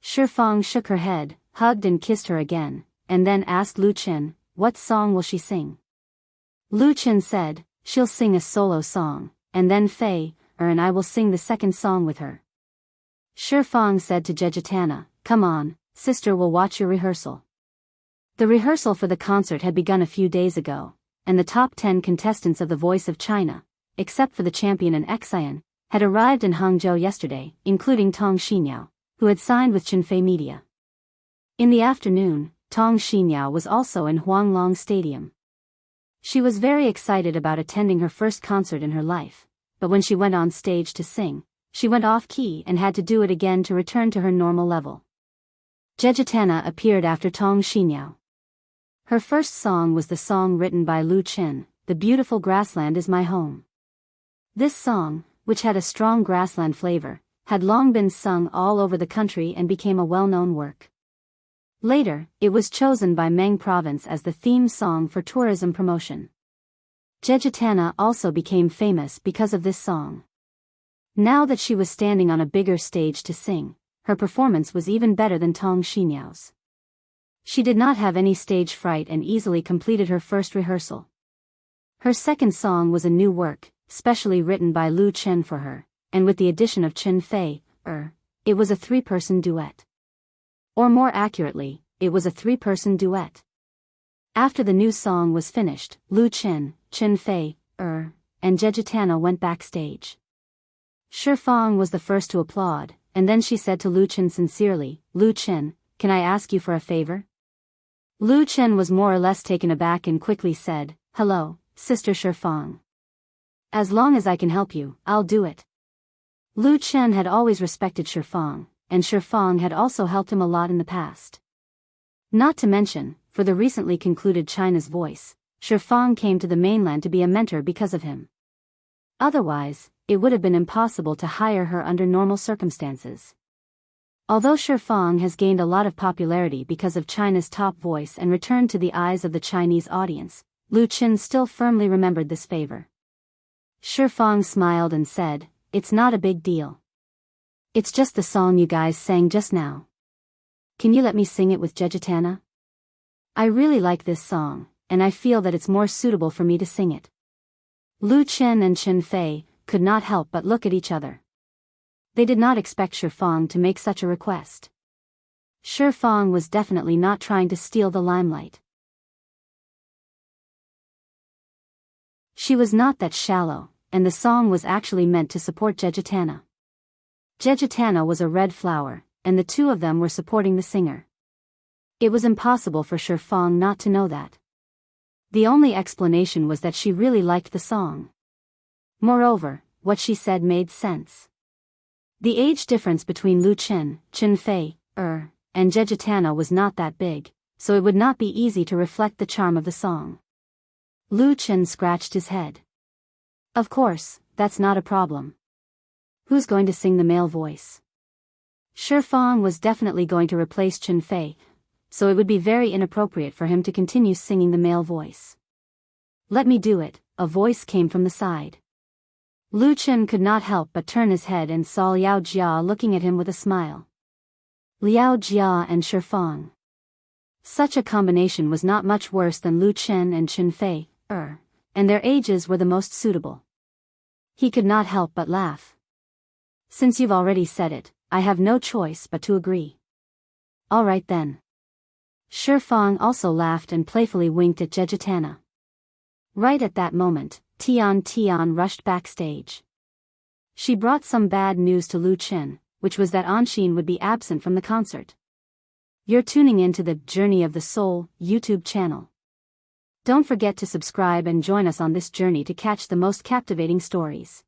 A: Shifang shook her head, hugged and kissed her again, and then asked Lu Chen, what song will she sing? Lu Chen said, she'll sing a solo song, and then Fei and I will sing the second song with her. Shifang said to Jejentana, come on, sister will watch your rehearsal. The rehearsal for the concert had begun a few days ago, and the top 10 contestants of The Voice of China, except for the champion and Xian, had arrived in Hangzhou yesterday, including Tong Xinyao, who had signed with Qinfei Media. In the afternoon, Tong Xinyao was also in Huanglong Stadium. She was very excited about attending her first concert in her life, but when she went on stage to sing, she went off key and had to do it again to return to her normal level. Jejentana appeared after Tong Xinyao. Her first song was the song written by Lu Chen, The Beautiful Grassland Is My Home. This song, which had a strong grassland flavor, had long been sung all over the country and became a well-known work. Later, it was chosen by Meng Province as the theme song for tourism promotion. Jejentana also became famous because of this song. Now that she was standing on a bigger stage to sing, her performance was even better than Tong Xinyao's. She did not have any stage fright and easily completed her first rehearsal. Her second song was a new work, specially written by Lu Chen for her, and with the addition of Chen Fei, it was a 3-person duet. Or more accurately, it was a 3-person duet. After the new song was finished, Lu Chen, Chen Fei, and Jejentana went backstage. Shifang was the first to applaud, and then she said to Lu Chen sincerely, Lu Chen, can I ask you for a favor? Lu Chen was more or less taken aback and quickly said, hello, Sister Shifang. As long as I can help you, I'll do it. Lu Chen had always respected Shifang, and Shifang had also helped him a lot in the past. Not to mention, for the recently concluded China's Voice, Shifang came to the mainland to be a mentor because of him. Otherwise, it would have been impossible to hire her under normal circumstances. Although Shifang has gained a lot of popularity because of China's top voice and returned to the eyes of the Chinese audience, Lu Chen still firmly remembered this favor. Shifang smiled and said, it's not a big deal. It's just the song you guys sang just now. Can you let me sing it with Jejentana? I really like this song, and I feel that it's more suitable for me to sing it. Lu Chen and Chen Fei could not help but look at each other. They did not expect Shifang to make such a request. Shifang was definitely not trying to steal the limelight. She was not that shallow, and the song was actually meant to support Jejentana. Jejentana was a red flower, and the 2 of them were supporting the singer. It was impossible for Shifang not to know that. The only explanation was that she really liked the song. Moreover, what she said made sense. The age difference between Lu Chen, Chen Fei, and Jejentana was not that big, so it would not be easy to reflect the charm of the song. Lu Chen scratched his head. Of course, that's not a problem. Who's going to sing the male voice? Shifang was definitely going to replace Chen Fei, so it would be very inappropriate for him to continue singing the male voice. Let me do it, a voice came from the side. Lu Chen could not help but turn his head and saw Liao Jia looking at him with a smile. Liao Jia and Shifang. Such a combination was not much worse than Lu Chen and Chen Fei, and their ages were the most suitable. He could not help but laugh. Since you've already said it, I have no choice but to agree. All right then. Shifang also laughed and playfully winked at Jejitana. Right at that moment, Tian rushed backstage. She brought some bad news to Lu Chen, which was that Anshin would be absent from the concert. You're tuning in to the Journey of the Soul YouTube channel. Don't forget to subscribe and join us on this journey to catch the most captivating stories.